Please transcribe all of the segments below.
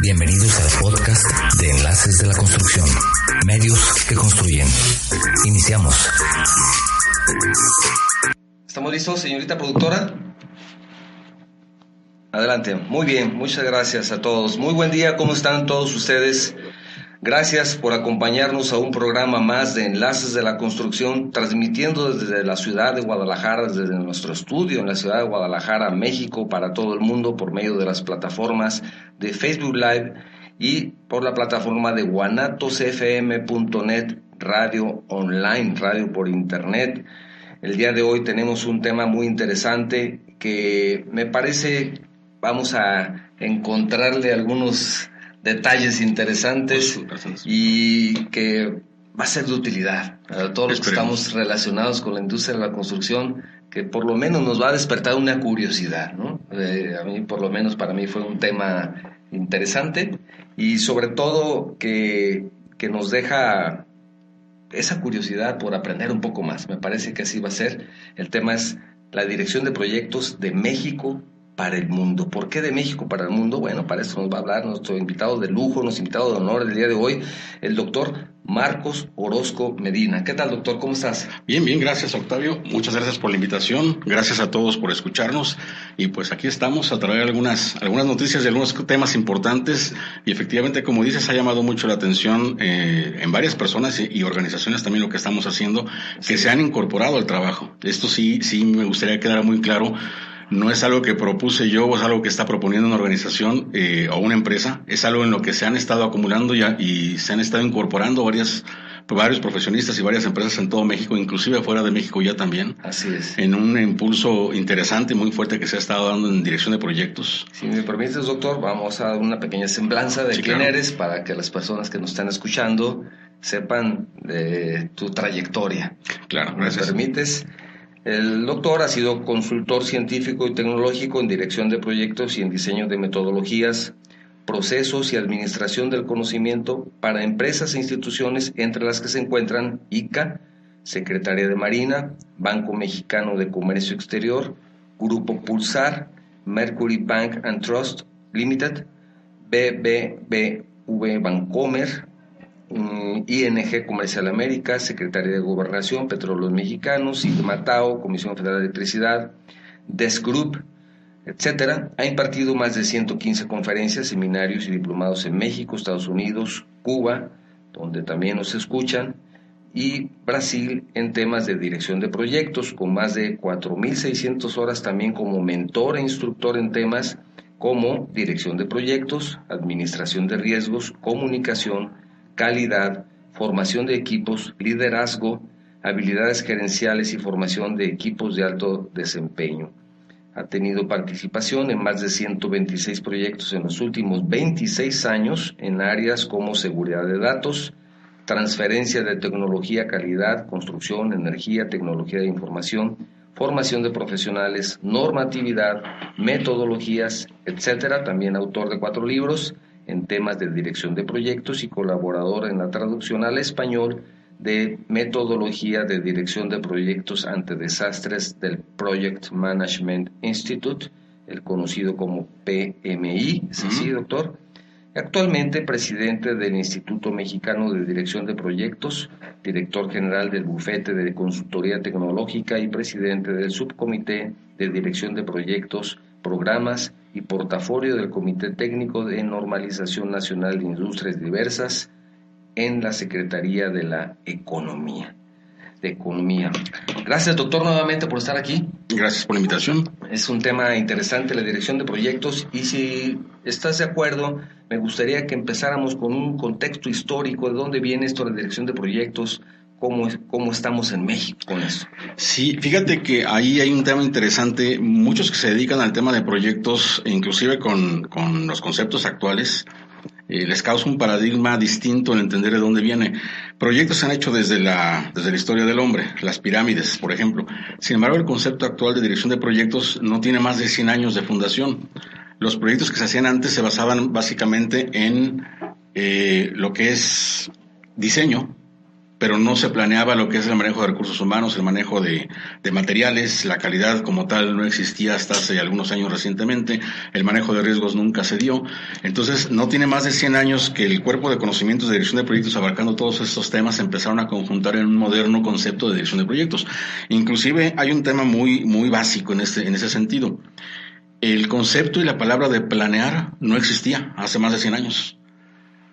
Bienvenidos al podcast de Enlaces de la Construcción, medios que construyen. Iniciamos. ¿Estamos listos, señorita productora? Adelante. Muy bien, muchas gracias a todos. Muy buen día, ¿cómo están todos ustedes? Gracias por acompañarnos a un programa más de Enlaces de la Construcción, transmitiendo desde la ciudad de Guadalajara, desde nuestro estudio en la ciudad de Guadalajara, México, para todo el mundo por medio de las plataformas de Facebook Live y por la plataforma de guanatosfm.net, radio online, radio por internet. El día de hoy tenemos un tema muy interesante que me parece vamos a encontrarle algunos detalles interesantes y que va a ser de utilidad para todos los que estamos relacionados con la industria de la construcción, que por lo menos nos va a despertar una curiosidad, ¿no? A mí, por lo menos para mí, fue un tema interesante y sobre todo que nos deja esa curiosidad por aprender un poco más. Me parece que así va a ser. El tema es la dirección de proyectos de México para el mundo. ¿Por qué de México para el mundo? Bueno, para eso nos va a hablar nuestro invitado de lujo, nuestro invitado de honor del día de hoy, el doctor Marcos Orozco Medina. ¿Qué tal, doctor? ¿Cómo estás? Bien, gracias, Octavio. Muchas gracias por la invitación. Gracias a todos por escucharnos. Y pues aquí estamos a traer algunas noticias de algunos temas importantes. Y efectivamente, como dices, ha llamado mucho la atención en varias personas y organizaciones también lo que estamos haciendo, que se han incorporado al trabajo. Esto sí me gustaría que quedara muy claro. No es algo que propuse yo o es algo que está proponiendo una organización o una empresa. Es algo en lo que se han estado acumulando y se han estado incorporando varios profesionistas y varias empresas en todo México, inclusive fuera de México ya también. Así es. En un impulso interesante y muy fuerte que se ha estado dando en dirección de proyectos. Si me permites, doctor, vamos a dar una pequeña semblanza de quién eres para que las personas que nos están escuchando sepan de tu trayectoria. Claro, gracias. ¿Me permites? El doctor ha sido consultor científico y tecnológico en dirección de proyectos y en diseño de metodologías, procesos y administración del conocimiento para empresas e instituciones, entre las que se encuentran ICA, Secretaría de Marina, Banco Mexicano de Comercio Exterior, Grupo Pulsar, Mercury Bank and Trust Limited, BBVA Bancomer, ING Comercial América, Secretaría de Gobernación, Petróleos Mexicanos, Matao, Comisión Federal de Electricidad, Desk Group, etcétera. Ha impartido más de 115 conferencias, seminarios y diplomados en México, Estados Unidos, Cuba, donde también nos escuchan, y Brasil en temas de dirección de proyectos, con más de 4.600 horas también como mentor e instructor en temas como dirección de proyectos, administración de riesgos, comunicación, calidad, formación de equipos, liderazgo, habilidades gerenciales y formación de equipos de alto desempeño. Ha tenido participación en más de 126 proyectos en los últimos 26 años en áreas como seguridad de datos, transferencia de tecnología, calidad, construcción, energía, tecnología de información, formación de profesionales, normatividad, metodologías, etcétera. También autor de 4 libros en temas de dirección de proyectos y colaborador en la traducción al español de metodología de dirección de proyectos ante desastres del Project Management Institute, el conocido como PMI. Sí, doctor. Actualmente presidente del Instituto Mexicano de Dirección de Proyectos, director general del Bufete de Consultoría Tecnológica y presidente del Subcomité de Dirección de Proyectos, Programas y Portafolio del Comité Técnico de Normalización Nacional de Industrias Diversas en la Secretaría de la Economía. Gracias, doctor, nuevamente por estar aquí. Gracias por la invitación. Es un tema interesante, la dirección de proyectos, y si estás de acuerdo, me gustaría que empezáramos con un contexto histórico de dónde viene esto de la dirección de proyectos, cómo estamos en México con eso. Sí, fíjate que ahí hay un tema interesante. Muchos que se dedican al tema de proyectos, inclusive con los conceptos actuales, les causa un paradigma distinto en entender de dónde viene. Proyectos se han hecho desde la historia del hombre, las pirámides, por ejemplo. Sin embargo, el concepto actual de dirección de proyectos no tiene más de 100 años de fundación. Los proyectos que se hacían antes se basaban básicamente en lo que es diseño, pero no se planeaba lo que es el manejo de recursos humanos, el manejo de materiales, la calidad como tal no existía hasta hace algunos años recientemente, el manejo de riesgos nunca se dio. Entonces, no tiene más de 100 años que el cuerpo de conocimientos de dirección de proyectos abarcando todos estos temas empezaron a conjuntar en un moderno concepto de dirección de proyectos. Inclusive hay un tema muy básico en ese sentido. El concepto y la palabra de planear no existía hace más de 100 años.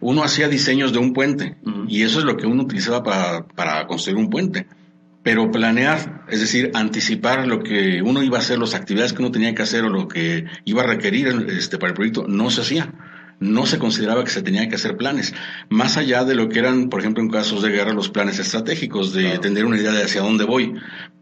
Uno hacía diseños de un puente y eso es lo que uno utilizaba para construir un puente. Pero planear, es decir, anticipar lo que uno iba a hacer, las actividades que uno tenía que hacer o lo que iba a requerir para el proyecto, no se hacía. No se consideraba que se tenía que hacer planes. Más allá de lo que eran, por ejemplo, en casos de guerra, los planes estratégicos, de tener una idea de hacia dónde voy.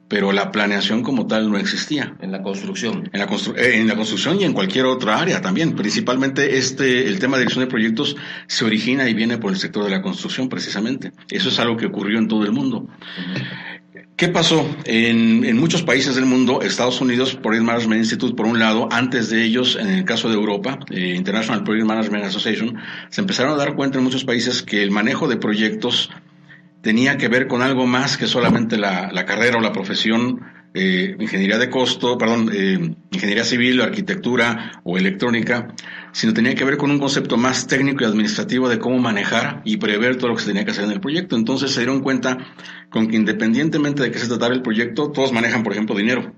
Pero la planeación como tal no existía. En la construcción. En la construcción y en cualquier otra área también. Principalmente el tema de dirección de proyectos se origina y viene por el sector de la construcción precisamente. Eso es algo que ocurrió en todo el mundo. ¿Qué pasó? En muchos países del mundo, Estados Unidos, Project Management Institute, por un lado, antes de ellos, en el caso de Europa, International Project Management Association, se empezaron a dar cuenta en muchos países que el manejo de proyectos tenía que ver con algo más que solamente la carrera o la profesión, ingeniería civil, arquitectura o electrónica, sino tenía que ver con un concepto más técnico y administrativo de cómo manejar y prever todo lo que se tenía que hacer en el proyecto. Entonces se dieron cuenta con que independientemente de qué se tratara el proyecto, todos manejan, por ejemplo, dinero.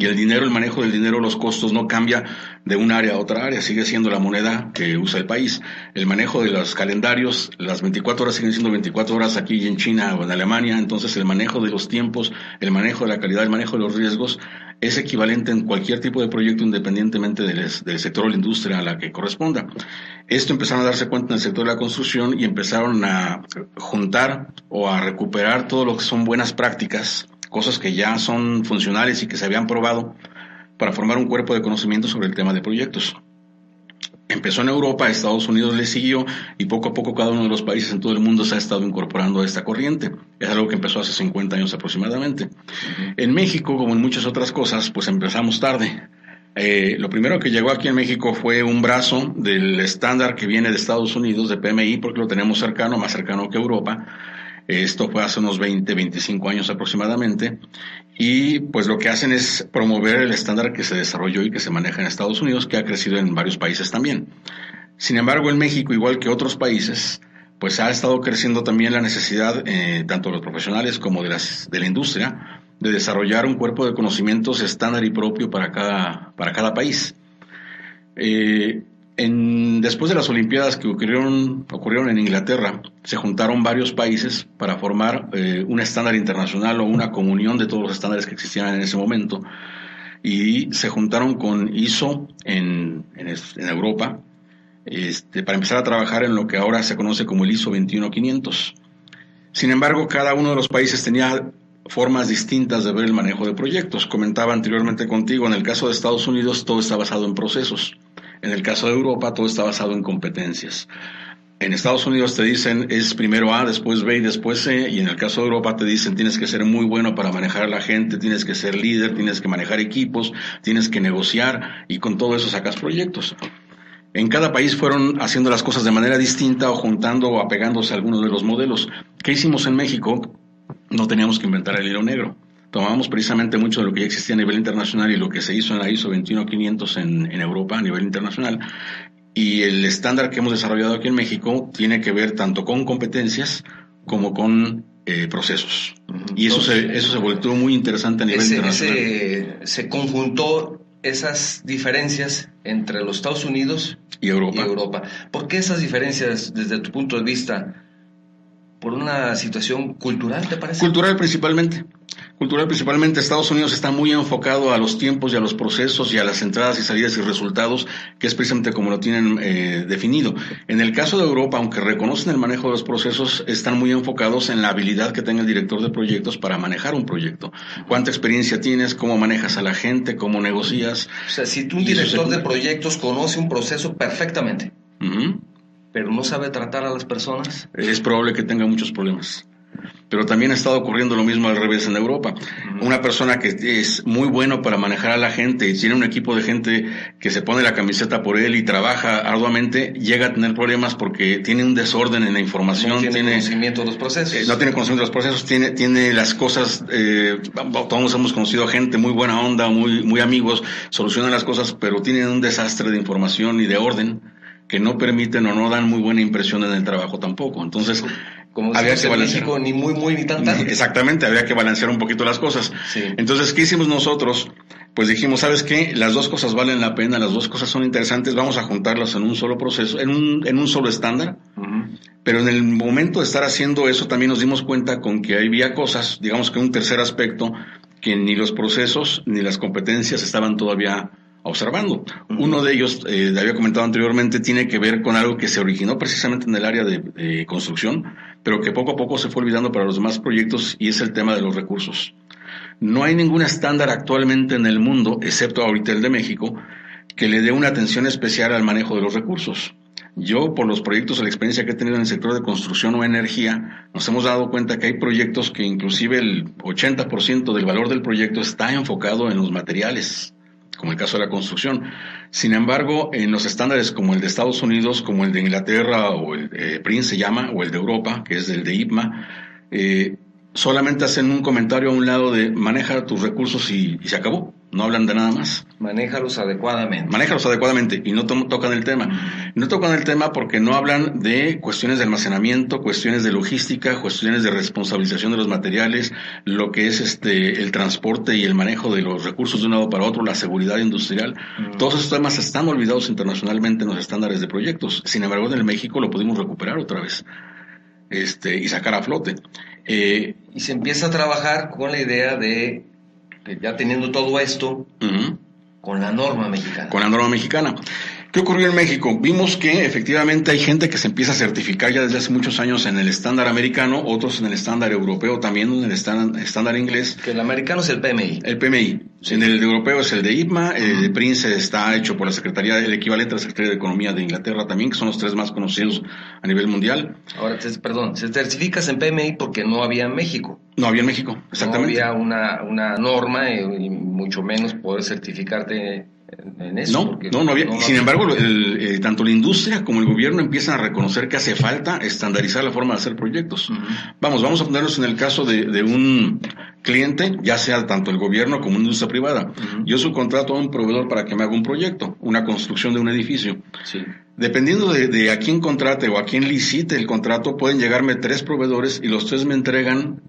Y el manejo del dinero, los costos no cambia de un área a otra área, sigue siendo la moneda que usa el país. El manejo de los calendarios, las 24 horas siguen siendo 24 horas aquí en China o en Alemania, entonces el manejo de los tiempos, el manejo de la calidad, el manejo de los riesgos es equivalente en cualquier tipo de proyecto independientemente del sector o la industria a la que corresponda. Esto empezaron a darse cuenta en el sector de la construcción y empezaron a juntar o a recuperar todo lo que son buenas prácticas, cosas que ya son funcionales y que se habían probado para formar un cuerpo de conocimiento sobre el tema de proyectos. Empezó en Europa, Estados Unidos le siguió y poco a poco cada uno de los países en todo el mundo se ha estado incorporando a esta corriente. Es algo que empezó hace 50 años aproximadamente. En México, como en muchas otras cosas, pues empezamos tarde. Lo primero que llegó aquí en México fue un brazo del estándar que viene de Estados Unidos, de PMI, porque lo tenemos cercano, más cercano que Europa. Esto fue hace unos 25 años aproximadamente, y pues lo que hacen es promover el estándar que se desarrolló y que se maneja en Estados Unidos, que ha crecido en varios países también. Sin embargo, en México, igual que otros países, pues ha estado creciendo también la necesidad, tanto de los profesionales como de la industria, de desarrollar un cuerpo de conocimientos estándar y propio para cada país. Después de las Olimpiadas que ocurrieron en Inglaterra, se juntaron varios países para formar un estándar internacional o una comunión de todos los estándares que existían en ese momento, y se juntaron con ISO en Europa para empezar a trabajar en lo que ahora se conoce como el ISO 21500. Sin embargo, cada uno de los países tenía formas distintas de ver el manejo de proyectos. Comentaba anteriormente contigo, en el caso de Estados Unidos todo está basado en procesos. En el caso de Europa todo está basado en competencias. En Estados Unidos te dicen es primero A, después B y después C, y en el caso de Europa te dicen tienes que ser muy bueno para manejar a la gente, tienes que ser líder, tienes que manejar equipos, tienes que negociar, y con todo eso sacas proyectos. En cada país fueron haciendo las cosas de manera distinta o juntando o apegándose a algunos de los modelos. ¿Qué hicimos en México? No teníamos que inventar el hilo negro. Tomamos precisamente mucho de lo que ya existía a nivel internacional y lo que se hizo en la ISO 21500 en Europa a nivel internacional, y el estándar que hemos desarrollado aquí en México tiene que ver tanto con competencias como con procesos. Y eso se volvió muy interesante a nivel internacional. Se conjuntó esas diferencias entre los Estados Unidos y Europa. ¿Por qué esas diferencias desde tu punto de vista? ¿Por una situación cultural, te parece? Cultural principalmente. Estados Unidos está muy enfocado a los tiempos y a los procesos y a las entradas y salidas y resultados, que es precisamente como lo tienen definido. En el caso de Europa, aunque reconocen el manejo de los procesos, están muy enfocados en la habilidad que tenga el director de proyectos para manejar un proyecto. ¿Cuánta experiencia tienes? ¿Cómo manejas a la gente? ¿Cómo negocias? O sea, si tú, un director de proyectos, conoce un proceso perfectamente, pero no sabe tratar a las personas, es probable que tenga muchos problemas. pero también ha estado ocurriendo lo mismo al revés en Europa. Una persona que es muy bueno para manejar a la gente y tiene un equipo de gente que se pone la camiseta por él y trabaja arduamente, llega a tener problemas porque tiene un desorden en la información. No tiene conocimiento de los procesos. No tiene conocimiento de los procesos, tiene las cosas, todos hemos conocido a gente muy buena onda, muy amigos, solucionan las cosas, pero tienen un desastre de información y de orden que no permiten o no dan muy buena impresión en el trabajo tampoco. Entonces, como había que balancear. México, ni muy ni tan. Exactamente, había que balancear un poquito las cosas. Sí. Entonces, ¿qué hicimos nosotros? Pues dijimos, ¿sabes qué? Las dos cosas valen la pena, las dos cosas son interesantes, vamos a juntarlas en un solo proceso, en un solo estándar. Pero en el momento de estar haciendo eso también nos dimos cuenta con que había cosas, digamos que un tercer aspecto, que ni los procesos ni las competencias estaban todavía observando. Uno de ellos, había comentado anteriormente, tiene que ver con algo que se originó precisamente en el área de construcción, pero que poco a poco se fue olvidando para los demás proyectos, y es el tema de los recursos. No hay ningún estándar actualmente en el mundo, excepto ahorita el de México, que le dé una atención especial al manejo de los recursos. Yo, por los proyectos o la experiencia que he tenido en el sector de construcción o energía, nos hemos dado cuenta que hay proyectos que inclusive el 80% del valor del proyecto está enfocado en los materiales, como el caso de la construcción. Sin embargo, en los estándares como el de Estados Unidos, como el de Inglaterra, o el PRINCE se llama, o el de Europa, que es el de IPMA, solamente hacen un comentario a un lado de maneja tus recursos y se acabó. No hablan de nada más. Manéjalos adecuadamente. Manéjalos adecuadamente, y no tocan el tema. No tocan el tema porque no hablan de cuestiones de almacenamiento, cuestiones de logística, cuestiones de responsabilización de los materiales, lo que es el transporte y el manejo de los recursos de un lado para otro, la seguridad industrial. Todos esos temas están olvidados internacionalmente en los estándares de proyectos. Sin embargo, en el México lo pudimos recuperar otra vez y sacar a flote. Y se empieza a trabajar con la idea de ya teniendo todo esto, con la norma mexicana. Con la norma mexicana. ¿Qué ocurrió en México? Vimos que efectivamente hay gente que se empieza a certificar ya desde hace muchos años en el estándar americano, otros en el estándar europeo, también en el estándar inglés. Que el americano es el PMI. El PMI. Sí. En el europeo es el de IPMA, el de PRINCE está hecho por la Secretaría, el equivalente a la Secretaría de Economía de Inglaterra también, que son los tres más conocidos a nivel mundial. Ahora, se certificas en PMI porque no había en México. No había en México, exactamente. No había una norma y mucho menos poder certificarte en eso. No había. Sin embargo, tanto la industria como el gobierno empiezan a reconocer que hace falta estandarizar la forma de hacer proyectos. Vamos a ponernos en el caso de un cliente, ya sea tanto el gobierno como una industria privada. Yo subcontrato a un proveedor para que me haga un proyecto, una construcción de un edificio. Sí. Dependiendo de a quién contrate o a quién licite el contrato, pueden llegarme 3 proveedores y los 3 me entregan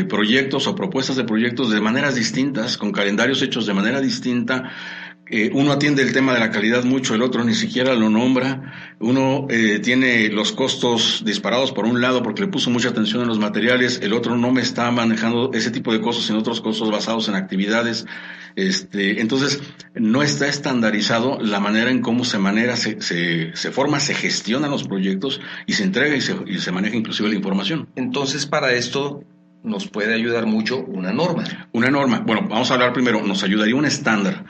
proyectos o propuestas de proyectos de maneras distintas, con calendarios hechos de manera distinta. Uno atiende el tema de la calidad mucho, el otro ni siquiera lo nombra. Uno tiene los costos disparados por un lado porque le puso mucha atención en los materiales, el otro no me está manejando ese tipo de costos, sino otros costos basados en actividades. Entonces, no está estandarizado la manera en cómo se maneja, se forma, se gestionan los proyectos y se entrega y se maneja inclusive la información. Entonces, para esto nos puede ayudar mucho una norma. Una norma. Bueno, vamos a hablar primero. Nos ayudaría un estándar.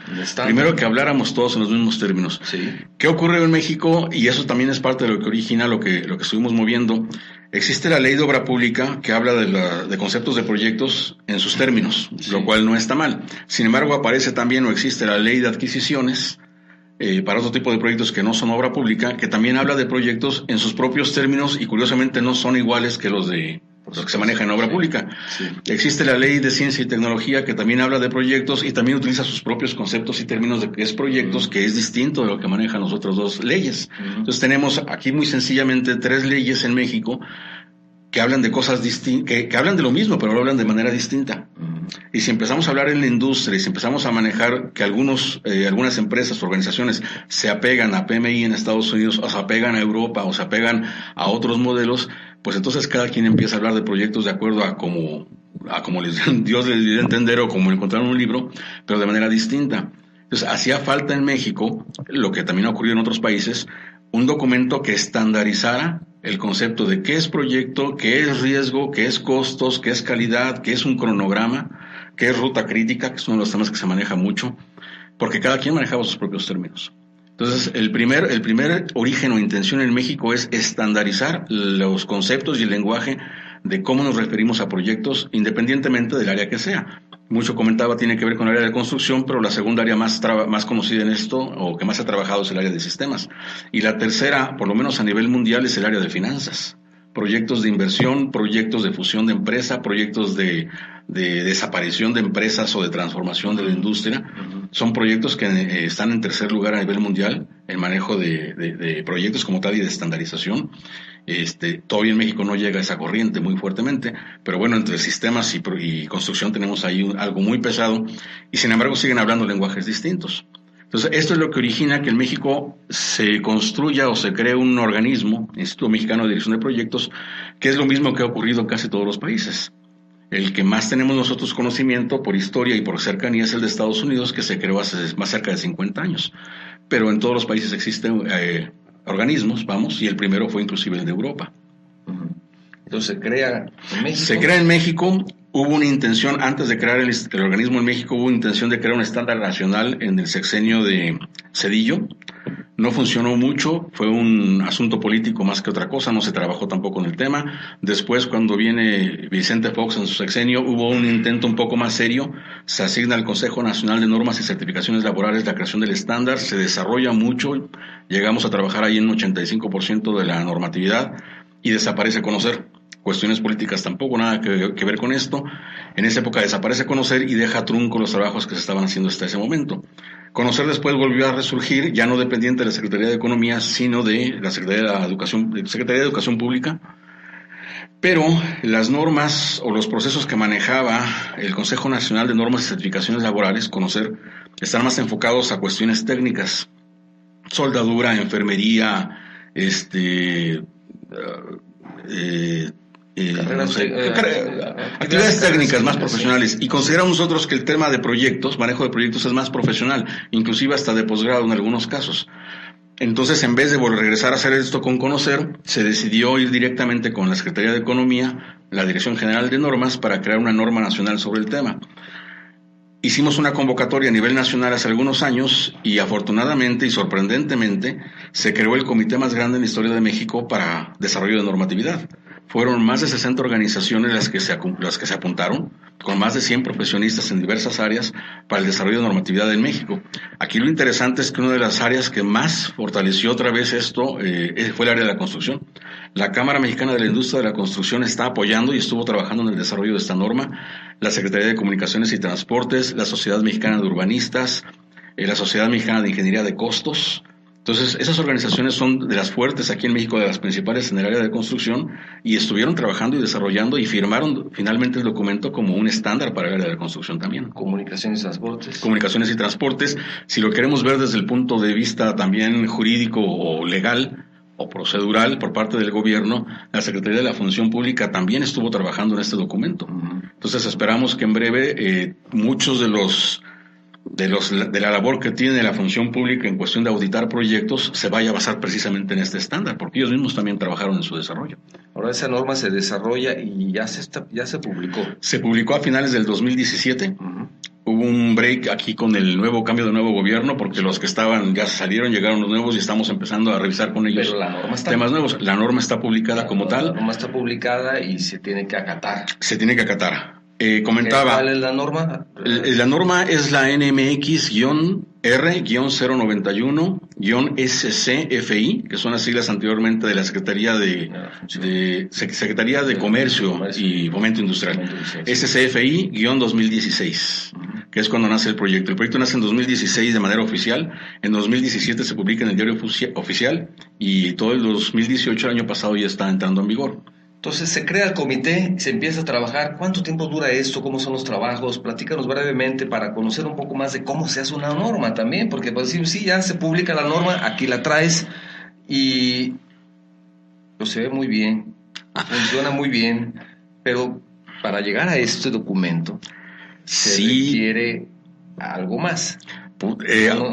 Primero que habláramos todos en los mismos términos. Sí. ¿Qué ocurrió en México? Y eso también es parte de lo que origina lo que estuvimos moviendo. Existe la ley de obra pública que habla de conceptos de proyectos en sus términos, sí, lo cual no está mal. Sin embargo, aparece también o existe la ley de adquisiciones para otro tipo de proyectos que no son obra pública, que también habla de proyectos en sus propios términos y curiosamente no son iguales que los que se manejan en obra pública. Sí. Existe la ley de ciencia y tecnología que también habla de proyectos y también utiliza sus propios conceptos y términos de qué es proyectos, que es distinto de lo que manejan las otras 2 leyes. Entonces tenemos aquí muy sencillamente 3 leyes en México que hablan de cosas distintas, que hablan de lo mismo, pero lo hablan de manera distinta. Y si empezamos a hablar en la industria y si empezamos a manejar que algunas empresas, organizaciones se apegan a PMI en Estados Unidos, o se apegan a Europa, o se apegan a otros modelos, pues entonces cada quien empieza a hablar de proyectos de acuerdo a como Dios les dio a entender o como encontraron en un libro, pero de manera distinta. Entonces hacía falta en México, lo que también ha ocurrido en otros países, un documento que estandarizara el concepto de qué es proyecto, qué es riesgo, qué es costos, qué es calidad, qué es un cronograma, qué es ruta crítica, que es uno de los temas que se maneja mucho, porque cada quien manejaba sus propios términos. Entonces, el primer origen o intención en México es estandarizar los conceptos y el lenguaje de cómo nos referimos a proyectos independientemente del área que sea. Mucho comentaba, tiene que ver con el área de construcción, pero la segunda área más conocida en esto, o que más ha trabajado, es el área de sistemas. Y la tercera, por lo menos a nivel mundial, es el área de finanzas. Proyectos de inversión, proyectos de fusión de empresa, proyectos de desaparición de empresas o de transformación de la industria. Son proyectos que están en tercer lugar a nivel mundial, el manejo de proyectos como tal y de estandarización. Todavía en México no llega esa corriente muy fuertemente, pero bueno, entre sistemas y construcción tenemos ahí algo muy pesado, y sin embargo siguen hablando lenguajes distintos. Entonces, esto es lo que origina que en México se construya o se cree un organismo, Instituto Mexicano de Dirección de Proyectos, que es lo mismo que ha ocurrido en casi todos los países. El que más tenemos nosotros conocimiento por historia y por cercanía es el de Estados Unidos, que se creó hace más cerca de 50 años. Pero en todos los países existen organismos, y el primero fue inclusive el de Europa. Entonces se crea en México. Se crea en México. Hubo una intención, antes de crear el organismo en México, hubo una intención de crear un estándar nacional en el sexenio de Zedillo. No funcionó mucho, fue un asunto político más que otra cosa, no se trabajó tampoco en el tema. Después, cuando viene Vicente Fox en su sexenio, hubo un intento un poco más serio. Se asigna al Consejo Nacional de Normas y Certificaciones Laborales la creación del estándar, se desarrolla mucho, llegamos a trabajar ahí en un 85% de la normatividad y desaparece Conocer. Cuestiones políticas tampoco, nada que ver con esto. En esa época desaparece Conocer y deja trunco los trabajos que se estaban haciendo hasta ese momento. Conocer después volvió a resurgir, ya no dependiente de la Secretaría de Economía, sino de la Secretaría de Educación Pública. Pero las normas o los procesos que manejaba el Consejo Nacional de Normas y Certificaciones Laborales, Conocer, están más enfocados a cuestiones técnicas. Soldadura, enfermería, actividades técnicas más profesionales, y consideramos nosotros que el tema de proyectos, manejo de proyectos, es más profesional, inclusive hasta de posgrado en algunos casos. Entonces, en vez de regresar a hacer esto con Conocer, se decidió ir directamente con la Secretaría de Economía, la Dirección General de Normas, para crear una norma nacional sobre el tema. Hicimos una convocatoria a nivel nacional hace algunos años y afortunadamente y sorprendentemente se creó el comité más grande en la historia de México para desarrollo de normatividad. Fueron más de 60 organizaciones las que se apuntaron, con más de 100 profesionistas en diversas áreas para el desarrollo de normatividad en México. Aquí lo interesante es que una de las áreas que más fortaleció otra vez esto fue el área de la construcción. La Cámara Mexicana de la Industria de la Construcción está apoyando y estuvo trabajando en el desarrollo de esta norma. La Secretaría de Comunicaciones y Transportes, la Sociedad Mexicana de Urbanistas, la Sociedad Mexicana de Ingeniería de Costos. Entonces, esas organizaciones son de las fuertes aquí en México, de las principales en el área de construcción, y estuvieron trabajando y desarrollando y firmaron finalmente el documento como un estándar para el área de la construcción también. Comunicaciones y Transportes. Comunicaciones y Transportes, si lo queremos ver desde el punto de vista también jurídico o legal o procedural por parte del gobierno, la Secretaría de la Función Pública también estuvo trabajando en este documento. Entonces, esperamos que en breve muchos de la labor que tiene la función pública en cuestión de auditar proyectos se vaya a basar precisamente en este estándar, porque ellos mismos también trabajaron en su desarrollo. Ahora esa norma se desarrolla y ya se publicó. Se publicó a finales del 2017. Hubo un break aquí con el cambio de nuevo gobierno, porque los que estaban ya salieron, llegaron los nuevos y estamos empezando a revisar con ellos. Pero la norma está temas nuevos. La norma está publicada como tal. La norma está publicada y se tiene que acatar. Se tiene que acatar. Comentaba. ¿Cuál es la norma? La norma es la NMX-R-091-SCFI, que son las siglas anteriormente de la Secretaría de Comercio y Fomento Industrial. SCFI-2016, que es cuando nace el proyecto. El proyecto nace en 2016 de manera oficial, en 2017 se publica en el diario oficial y todo el 2018, el año pasado, ya está entrando en vigor. Entonces se crea el comité, se empieza a trabajar. ¿Cuánto tiempo dura esto? ¿Cómo son los trabajos? Platícanos brevemente para conocer un poco más de cómo se hace una norma también, porque pues decir, sí, ya se publica la norma, aquí la traes y se ve muy bien, funciona muy bien, pero para llegar a este documento se requiere algo más.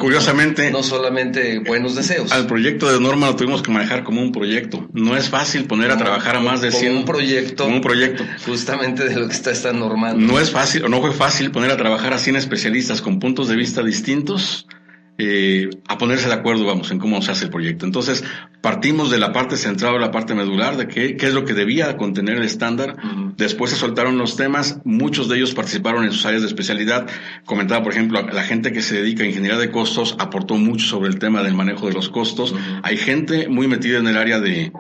Curiosamente, no solamente buenos deseos. Al proyecto de norma lo tuvimos que manejar como un proyecto. No es fácil poner a trabajar a más de 100. Como un proyecto. Justamente de lo que está esta norma. No es fácil, o no fue fácil poner a trabajar a 100 especialistas con puntos de vista distintos a ponerse de acuerdo, vamos, en cómo se hace el proyecto. Entonces, partimos de la parte central o la parte medular de qué es lo que debía contener el estándar. Después se soltaron los temas, muchos de ellos participaron en sus áreas de especialidad. Comentaba, por ejemplo, la gente que se dedica a ingeniería de costos aportó mucho sobre el tema del manejo de los costos. Hay gente muy metida en el área de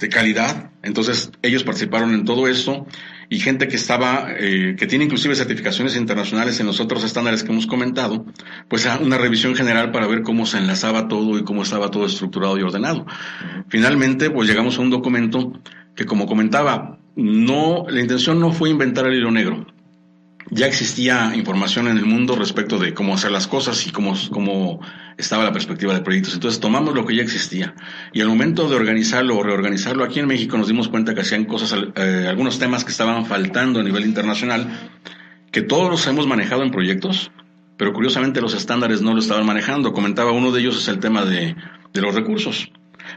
calidad, entonces ellos participaron en todo eso, y gente que que tiene inclusive certificaciones internacionales en los otros estándares que hemos comentado, pues una revisión general para ver cómo se enlazaba todo y cómo estaba todo estructurado y ordenado. Finalmente, pues llegamos a un documento que, como comentaba, la intención no fue inventar el hilo negro. Ya existía información en el mundo respecto de cómo hacer las cosas y cómo estaba la perspectiva de proyectos. Entonces tomamos lo que ya existía, y al momento de organizarlo o reorganizarlo aquí en México nos dimos cuenta que hacían cosas, algunos temas que estaban faltando a nivel internacional, que todos los hemos manejado en proyectos, pero curiosamente los estándares no lo estaban manejando. Comentaba, uno de ellos es el tema de los recursos.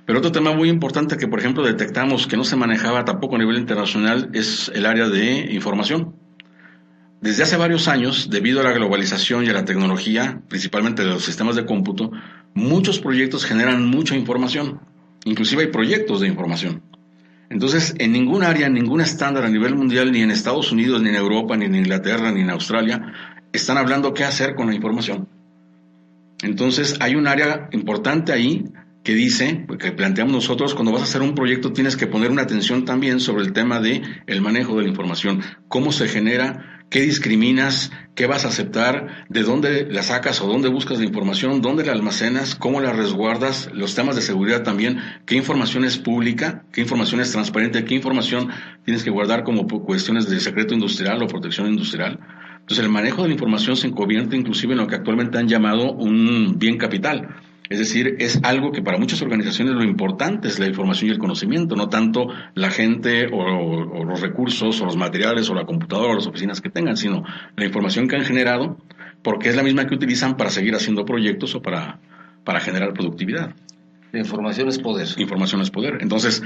Pero otro tema muy importante que, por ejemplo, detectamos que no se manejaba tampoco a nivel internacional es el área de información. Desde hace varios años, debido a la globalización y a la tecnología, principalmente de los sistemas de cómputo, muchos proyectos generan mucha información. Inclusive hay proyectos de información. Entonces, en ningún área, en ningún estándar a nivel mundial, ni en Estados Unidos, ni en Europa, ni en Inglaterra, ni en Australia, están hablando qué hacer con la información. Entonces, hay un área importante ahí que dice, que planteamos nosotros, cuando vas a hacer un proyecto tienes que poner una atención también sobre el tema de el manejo de la información, cómo se genera, qué discriminas, qué vas a aceptar, de dónde la sacas o dónde buscas la información, dónde la almacenas, cómo la resguardas, los temas de seguridad también, qué información es pública, qué información es transparente, qué información tienes que guardar como cuestiones de secreto industrial o protección industrial. Entonces el manejo de la información se convierte inclusive en lo que actualmente han llamado un bien capital. Es decir, es algo que para muchas organizaciones lo importante es la información y el conocimiento, no tanto la gente o los recursos o los materiales o la computadora o las oficinas que tengan, sino la información que han generado, porque es la misma que utilizan para seguir haciendo proyectos o para generar productividad. La información es poder. Información es poder. Entonces,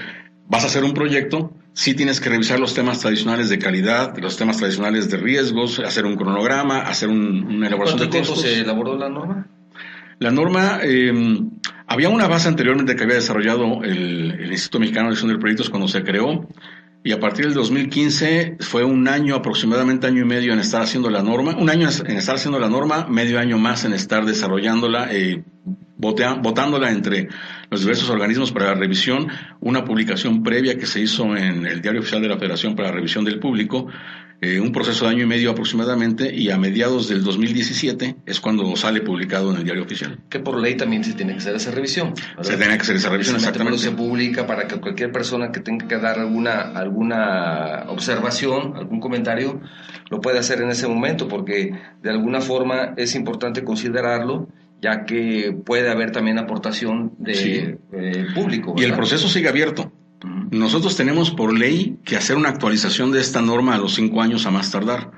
vas a hacer un proyecto, sí tienes que revisar los temas tradicionales de calidad, los temas tradicionales de riesgos, hacer un cronograma, hacer una elaboración de costos. ¿Cuánto tiempo se elaboró la norma? La norma, había una base anteriormente que había desarrollado el Instituto Mexicano de Gestión de Proyectos cuando se creó, y a partir del 2015 fue un año, aproximadamente año y medio en estar haciendo la norma, un año en estar haciendo la norma, medio año más en estar desarrollándola, votándola entre los diversos organismos para la revisión, una publicación previa que se hizo en el Diario Oficial de la Federación para la revisión del público, un proceso de año y medio aproximadamente, y a mediados del 2017 es cuando sale publicado en el Diario Oficial. Que por ley también se tiene que hacer esa revisión, ¿verdad? Se tiene que hacer esa revisión, exactamente. Se publica para que cualquier persona que tenga que dar alguna observación, algún comentario, lo pueda hacer en ese momento, porque de alguna forma es importante considerarlo, ya que puede haber también aportación de público, ¿verdad? Y el proceso sigue abierto. Nosotros tenemos por ley que hacer una actualización de esta norma a los 5 años a más tardar,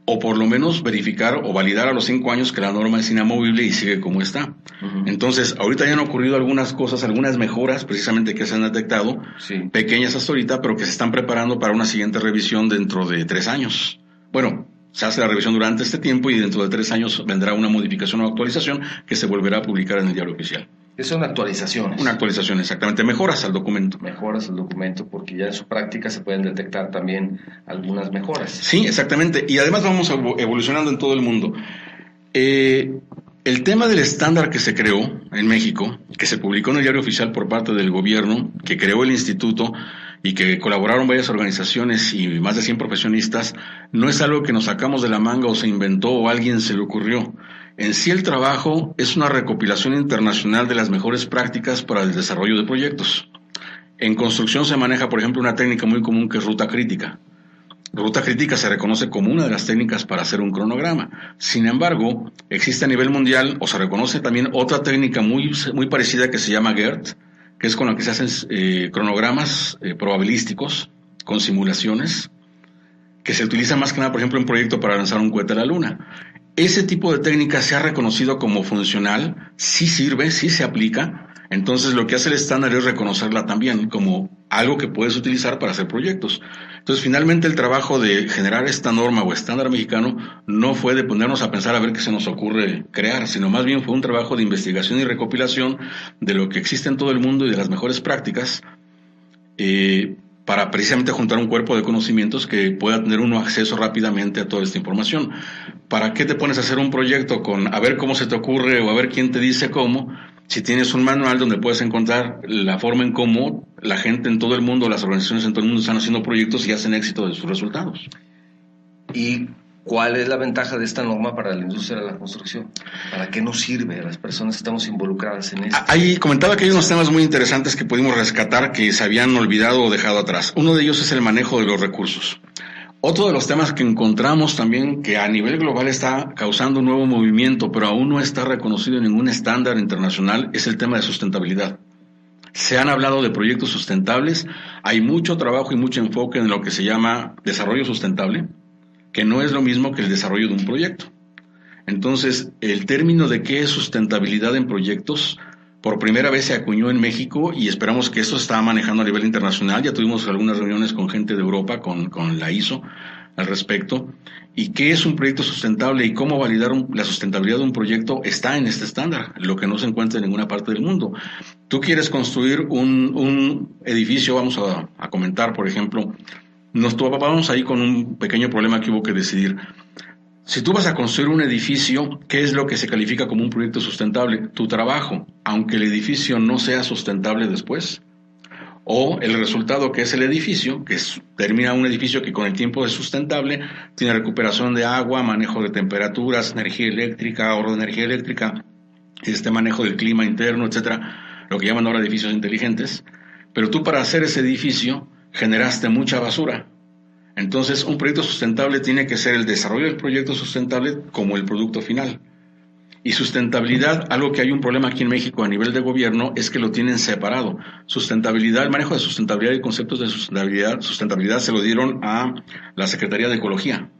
o por lo menos verificar o validar a los 5 años que la norma es inamovible y sigue como está. Entonces, ahorita ya han ocurrido algunas cosas, algunas mejoras precisamente que se han detectado, pequeñas hasta ahorita, pero que se están preparando para una siguiente revisión dentro de 3 años. Bueno, se hace la revisión durante este tiempo y dentro de 3 años vendrá una modificación o actualización que se volverá a publicar en el Diario Oficial. Son actualizaciones. Una actualización, exactamente. Mejoras al documento. Mejoras al documento, porque ya en su práctica se pueden detectar también algunas mejoras. Sí, exactamente. Y además vamos evolucionando en todo el mundo. El tema del estándar que se creó en México, que se publicó en el Diario Oficial por parte del gobierno, que creó el instituto y que colaboraron varias organizaciones y más de 100 profesionistas, no es algo que nos sacamos de la manga o se inventó o a alguien se le ocurrió. En sí el trabajo es una recopilación internacional de las mejores prácticas para el desarrollo de proyectos. En construcción se maneja, por ejemplo, una técnica muy común que es ruta crítica. Ruta crítica se reconoce como una de las técnicas para hacer un cronograma. Sin embargo, existe a nivel mundial, o se reconoce también otra técnica muy parecida que se llama GERT, que es con la que se hacen cronogramas probabilísticos con simulaciones, que se utiliza más que nada, por ejemplo, en un proyecto para lanzar un cohete a la Luna. Ese tipo de técnica se ha reconocido como funcional, sí sirve, sí se aplica. Entonces lo que hace el estándar es reconocerla también como algo que puedes utilizar para hacer proyectos. Entonces, finalmente el trabajo de generar esta norma o estándar mexicano no fue de ponernos a pensar a ver qué se nos ocurre crear, sino más bien fue un trabajo de investigación y recopilación de lo que existe en todo el mundo y de las mejores prácticas, para precisamente juntar un cuerpo de conocimientos que pueda tener uno acceso rápidamente a toda esta información. ¿Para qué te pones a hacer un proyecto con a ver cómo se te ocurre o a ver quién te dice cómo, si tienes un manual donde puedes encontrar la forma en cómo la gente en todo el mundo, las organizaciones en todo el mundo están haciendo proyectos y hacen éxito de sus resultados? ¿Y cuál es la ventaja de esta norma para la industria de la construcción? ¿Para qué nos sirve a las personas que estamos involucradas en esto? Ahí comentaba que hay unos temas muy interesantes que pudimos rescatar que se habían olvidado o dejado atrás. Uno de ellos es el manejo de los recursos. Otro de los temas que encontramos también que a nivel global está causando un nuevo movimiento, pero aún no está reconocido en ningún estándar internacional, es el tema de sustentabilidad. Se han hablado de proyectos sustentables, hay mucho trabajo y mucho enfoque en lo que se llama desarrollo sustentable, que no es lo mismo que el desarrollo de un proyecto. Entonces, el término de qué es sustentabilidad en proyectos, por primera vez se acuñó en México y esperamos que eso está manejando a nivel internacional. Ya tuvimos algunas reuniones con gente de Europa, con la ISO, al respecto. ¿Y qué es un proyecto sustentable y cómo validar la sustentabilidad de un proyecto? Está en este estándar, lo que no se encuentra en ninguna parte del mundo. Tú quieres construir un edificio, vamos a comentar, por ejemplo, nos topamos ahí con un pequeño problema que hubo que decidir. Si tú vas a construir un edificio, ¿qué es lo que se califica como un proyecto sustentable? Tu trabajo, aunque el edificio no sea sustentable después, o el resultado que es el edificio, termina un edificio que con el tiempo es sustentable, tiene recuperación de agua, manejo de temperaturas, energía eléctrica, ahorro de energía eléctrica, manejo del clima interno, etcétera, lo que llaman ahora edificios inteligentes. Pero tú para hacer ese edificio generaste mucha basura. Entonces, un proyecto sustentable tiene que ser el desarrollo del proyecto sustentable como el producto final. Y sustentabilidad, algo que hay un problema aquí en México a nivel de gobierno, es que lo tienen separado. Sustentabilidad, el manejo de sustentabilidad y conceptos de sustentabilidad se lo dieron a la Secretaría de Ecología.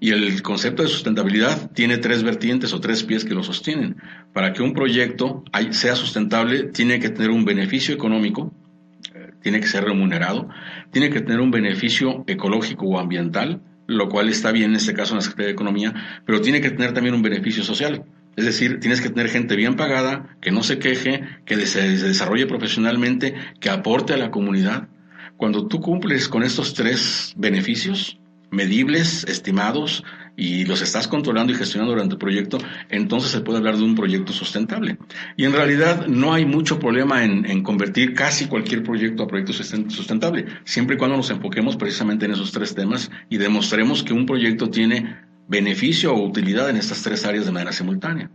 Y el concepto de sustentabilidad tiene 3 vertientes o 3 pies que lo sostienen. Para que un proyecto sea sustentable, tiene que tener un beneficio económico, tiene que ser remunerado, tiene que tener un beneficio ecológico o ambiental, lo cual está bien en este caso en la Secretaría de Economía, pero tiene que tener también un beneficio social. Es decir, tienes que tener gente bien pagada, que no se queje, que se desarrolle profesionalmente, que aporte a la comunidad. Cuando tú cumples con estos 3 beneficios, medibles, estimados, y los estás controlando y gestionando durante el proyecto, entonces se puede hablar de un proyecto sustentable. Y en realidad no hay mucho problema en convertir casi cualquier proyecto a proyecto sustentable, siempre y cuando nos enfoquemos precisamente en esos 3 temas y demostremos que un proyecto tiene beneficio o utilidad en estas 3 áreas de manera simultánea.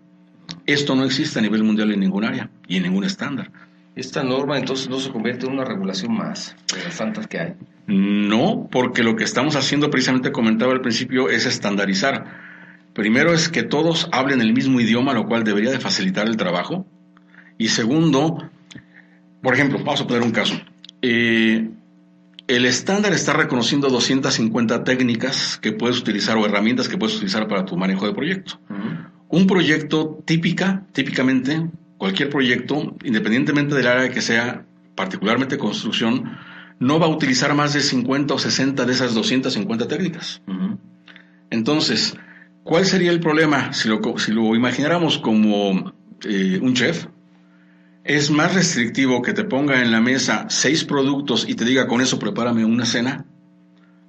Esto no existe a nivel mundial en ningún área y en ningún estándar. Esta norma entonces no se convierte en una regulación más de las tantas que hay. No, porque lo que estamos haciendo, precisamente comentaba al principio, es estandarizar. Primero es que todos hablen el mismo idioma, lo cual debería de facilitar el trabajo. Y segundo, por ejemplo, vamos a poner un caso. El estándar está reconociendo 250 técnicas que puedes utilizar o herramientas que puedes utilizar para tu manejo de proyecto. Un proyecto típicamente, cualquier proyecto, independientemente del área que sea, particularmente construcción, no va a utilizar más de 50 o 60 de esas 250 técnicas. Entonces, ¿cuál sería el problema? Si lo imagináramos como un chef, es más restrictivo que te ponga en la mesa 6 productos y te diga, con eso prepárame una cena,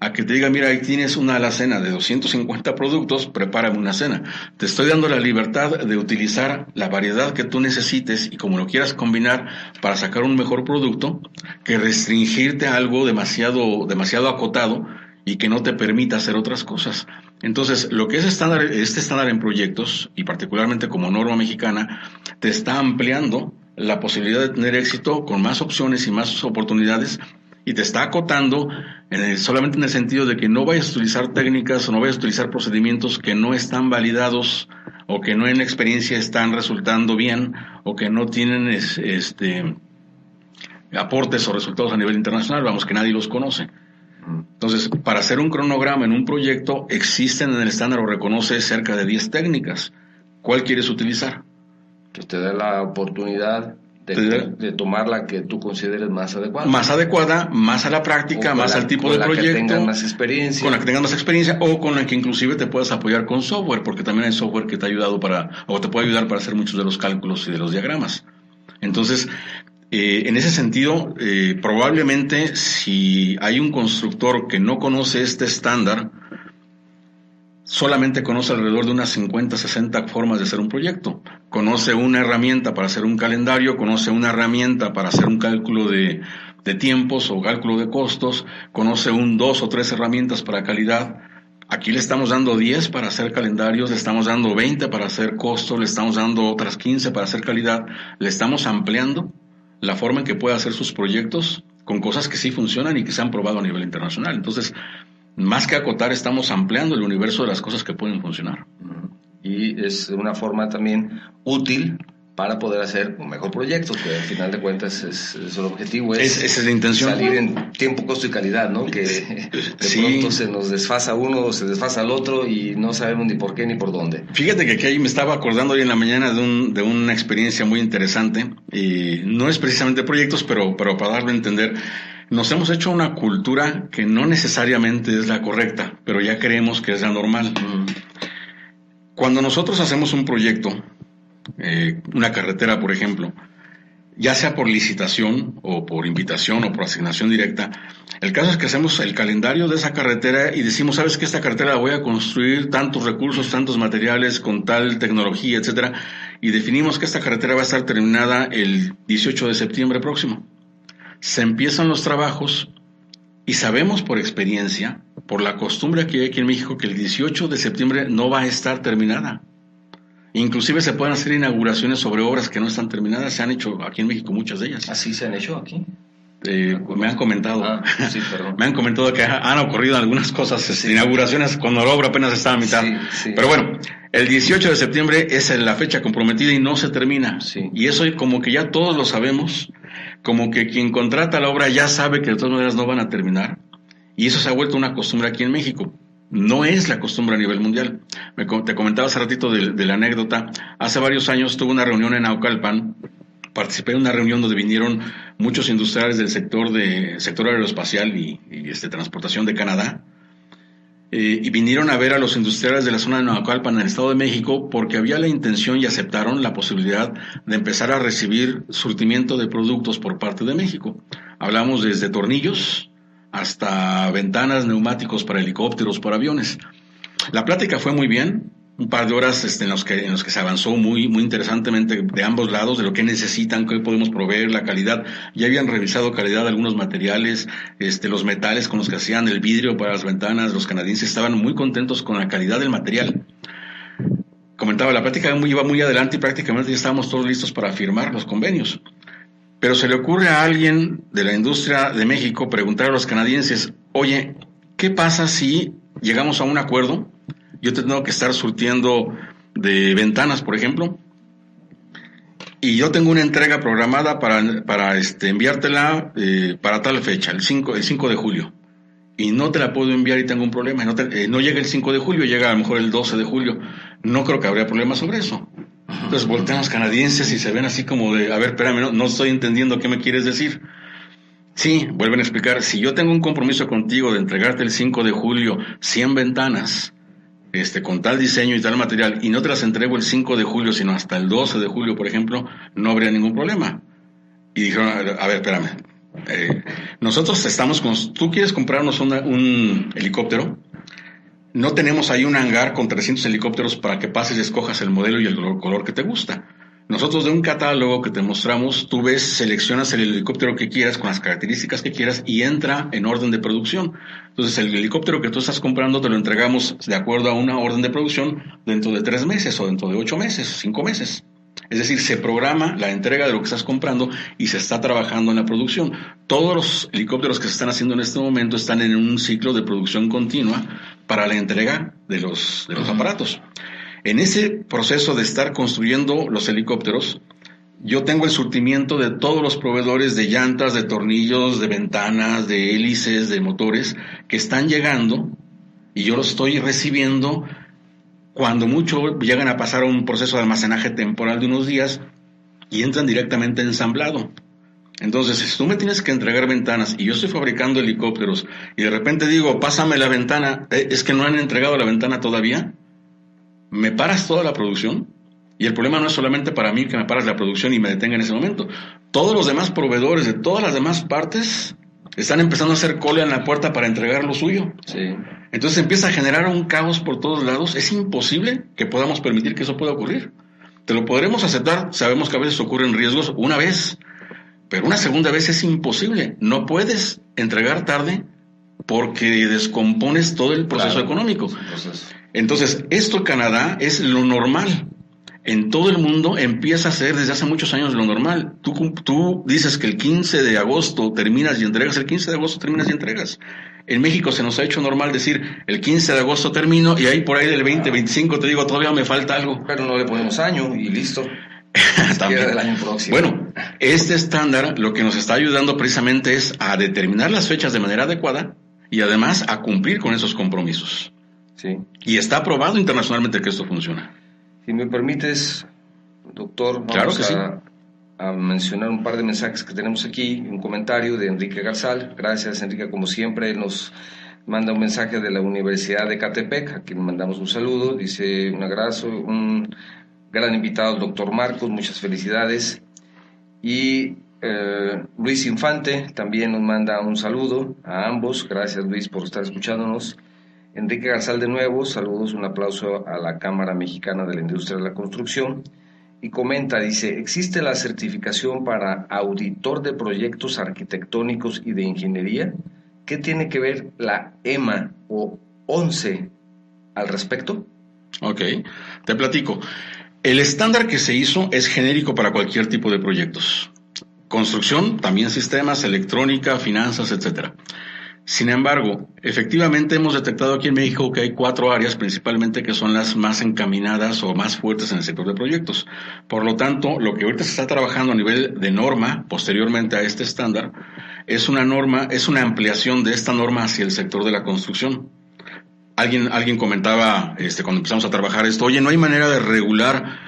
a que te diga, mira, ahí tienes una alacena de 250 productos, prepárame una cena. Te estoy dando la libertad de utilizar la variedad que tú necesites y como lo quieras combinar para sacar un mejor producto, que restringirte a algo demasiado acotado y que no te permita hacer otras cosas. Entonces, lo que es este estándar en proyectos, y particularmente como norma mexicana, te está ampliando la posibilidad de tener éxito con más opciones y más oportunidades, y te está acotando solamente en el sentido de que no vayas a utilizar técnicas o no vayas a utilizar procedimientos que no están validados o que no en experiencia están resultando bien o que no tienen aportes o resultados a nivel internacional, vamos, que nadie los conoce. Entonces, para hacer un cronograma en un proyecto, existen en el estándar o reconoce cerca de 10 técnicas. ¿Cuál quieres utilizar? Que te dé la oportunidad de tomar la que tú consideres más adecuada. Más adecuada, más a la práctica, más al tipo de proyecto. Con la que tengas más experiencia. Con la que tengas más experiencia, o con la que inclusive te puedas apoyar con software, porque también hay software que te ha ayudado o te puede ayudar para hacer muchos de los cálculos y de los diagramas. Entonces, en ese sentido, probablemente si hay un constructor que no conoce este estándar, solamente conoce alrededor de unas 50, 60 formas de hacer un proyecto. Conoce una herramienta para hacer un calendario, conoce una herramienta para hacer un cálculo de tiempos o cálculo de costos, conoce 2 o 3 herramientas para calidad. Aquí le estamos dando 10 para hacer calendarios, le estamos dando 20 para hacer costos, le estamos dando otras 15 para hacer calidad. Le estamos ampliando la forma en que puede hacer sus proyectos con cosas que sí funcionan y que se han probado a nivel internacional. Entonces, más que acotar, estamos ampliando el universo de las cosas que pueden funcionar. Y es una forma también útil para poder hacer un mejor proyecto, que al final de cuentas es el objetivo, esa es la intención. Salir en tiempo, costo y calidad, ¿no? Que de pronto se nos desfasa uno o se desfasa el otro y no sabemos ni por qué ni por dónde. Fíjate que aquí me estaba acordando hoy en la mañana de una experiencia muy interesante, y no es precisamente proyectos, pero para darlo a entender. Nos hemos hecho una cultura que no necesariamente es la correcta, pero ya creemos que es la normal. Cuando nosotros hacemos un proyecto, una carretera, por ejemplo, ya sea por licitación o por invitación o por asignación directa, el caso es que hacemos el calendario de esa carretera y decimos, ¿sabes qué? Esta carretera la voy a construir tantos recursos, tantos materiales, con tal tecnología, etcétera, y definimos que esta carretera va a estar terminada el 18 de septiembre próximo. Se empiezan los trabajos y sabemos por experiencia, por la costumbre que hay aquí en México, que el 18 de septiembre no va a estar terminada. Inclusive se pueden hacer inauguraciones sobre obras que no están terminadas. Se han hecho aquí en México muchas de ellas. ¿Así se han hecho aquí? Me han comentado. Sí, perdón. Me han comentado que han ocurrido algunas cosas, inauguraciones cuando la obra apenas está a mitad. Sí. Pero bueno, el 18 de septiembre es la fecha comprometida y no se termina. Sí. Y eso como que ya todos lo sabemos, como que quien contrata la obra ya sabe que de todas maneras no van a terminar. Y eso se ha vuelto una costumbre aquí en México. No es la costumbre a nivel mundial. Te comentaba hace ratito de la anécdota. Hace varios años tuve una reunión en Naucalpan. Participé en una reunión donde vinieron muchos industriales del sector aeroespacial y transportación de Canadá. Y vinieron a ver a los industriales de la zona de Naucalpan en el Estado de México porque había la intención y aceptaron la posibilidad de empezar a recibir surtimiento de productos por parte de México. Hablamos desde tornillos hasta ventanas, neumáticos para helicópteros, para aviones. La plática fue muy bien. Un par de horas en los que se avanzó muy interesantemente de ambos lados, de lo que necesitan, qué podemos proveer, la calidad. Ya habían revisado calidad de algunos materiales, los metales con los que hacían el vidrio para las ventanas. Los canadienses estaban muy contentos con la calidad del material. Comentaba, la plática iba muy adelante y prácticamente ya estábamos todos listos para firmar los convenios. Pero se le ocurre a alguien de la industria de México preguntar a los canadienses, oye, ¿qué pasa si llegamos a un acuerdo? Yo tengo que estar surtiendo de ventanas, por ejemplo, y yo tengo una entrega programada para enviártela para tal fecha, el 5 de julio, y no te la puedo enviar y tengo un problema. No llega el 5 de julio, llega a lo mejor el 12 de julio. No creo que habría problema sobre eso. Entonces voltean los canadienses y se ven así como de, a ver, espérame, no estoy entendiendo qué me quieres decir. Sí, vuelven a explicar, si yo tengo un compromiso contigo de entregarte el 5 de julio 100 ventanas, con tal diseño y tal material, y no te las entrego el 5 de julio, sino hasta el 12 de julio, por ejemplo, no habría ningún problema. Y dijeron, a ver, espérame, nosotros tú quieres comprarnos un helicóptero, no tenemos ahí un hangar con 300 helicópteros para que pases y escojas el modelo y el color que te gusta. Nosotros de un catálogo que te mostramos, tú ves, seleccionas el helicóptero que quieras con las características que quieras y entra en orden de producción. Entonces el helicóptero que tú estás comprando te lo entregamos de acuerdo a una orden de producción dentro de 3 meses o dentro de 8 meses, 5 meses. Es decir, se programa la entrega de lo que estás comprando y se está trabajando en la producción. Todos los helicópteros que se están haciendo en este momento están en un ciclo de producción continua para la entrega de los aparatos. En ese proceso de estar construyendo los helicópteros, yo tengo el surtimiento de todos los proveedores de llantas, de tornillos, de ventanas, de hélices, de motores, que están llegando y yo los estoy recibiendo. Cuando mucho llegan a pasar a un proceso de almacenaje temporal de unos días y entran directamente ensamblado. Entonces, si tú me tienes que entregar ventanas y yo estoy fabricando helicópteros y de repente digo, pásame la ventana, es que no han entregado la ventana todavía, me paras toda la producción. Y el problema no es solamente para mí que me paras la producción y me detenga en ese momento. Todos los demás proveedores de todas las demás partes están empezando a hacer cola en la puerta para entregar lo suyo. Sí. Entonces empieza a generar un caos por todos lados. Es imposible que podamos permitir que eso pueda ocurrir. Te lo podremos aceptar, sabemos que a veces ocurren riesgos una vez, pero una segunda vez es imposible. No puedes entregar tarde porque descompones todo el proceso económico. Entonces, esto en Canadá es lo normal. En todo el mundo empieza a ser desde hace muchos años lo normal. Tú dices que el 15 de agosto terminas y entregas, el 15 de agosto terminas y entregas. En México se nos ha hecho normal decir, el 15 de agosto termino y ahí por ahí del 20, 25 te digo, todavía me falta algo. Pero no le ponemos año y listo. También. Del año próximo. Bueno, este estándar lo que nos está ayudando precisamente es a determinar las fechas de manera adecuada y además a cumplir con esos compromisos. Sí. Y está probado internacionalmente que esto funciona. Si me permites, doctor, vamos a mencionar un par de mensajes que tenemos aquí. Un comentario de Enrique Garzal. Gracias, Enrique, como siempre. Nos manda un mensaje de la Universidad de Ecatepec, a quien mandamos un saludo. Dice un abrazo, un gran invitado, el doctor Marcos, muchas felicidades. Y Luis Infante también nos manda un saludo a ambos. Gracias, Luis, por estar escuchándonos. Enrique Garzal de nuevo, saludos, un aplauso a la Cámara Mexicana de la Industria de la Construcción. Y comenta, dice, ¿existe la certificación para auditor de proyectos arquitectónicos y de ingeniería? ¿Qué tiene que ver la EMA o 11 al respecto? Ok, te platico. El estándar que se hizo es genérico para cualquier tipo de proyectos. Construcción, también sistemas, electrónica, finanzas, etcétera. Sin embargo, efectivamente hemos detectado aquí en México que hay 4 áreas principalmente que son las más encaminadas o más fuertes en el sector de proyectos. Por lo tanto, lo que ahorita se está trabajando a nivel de norma, posteriormente a este estándar, es una ampliación de esta norma hacia el sector de la construcción. Alguien comentaba cuando empezamos a trabajar esto, oye, no hay manera de regular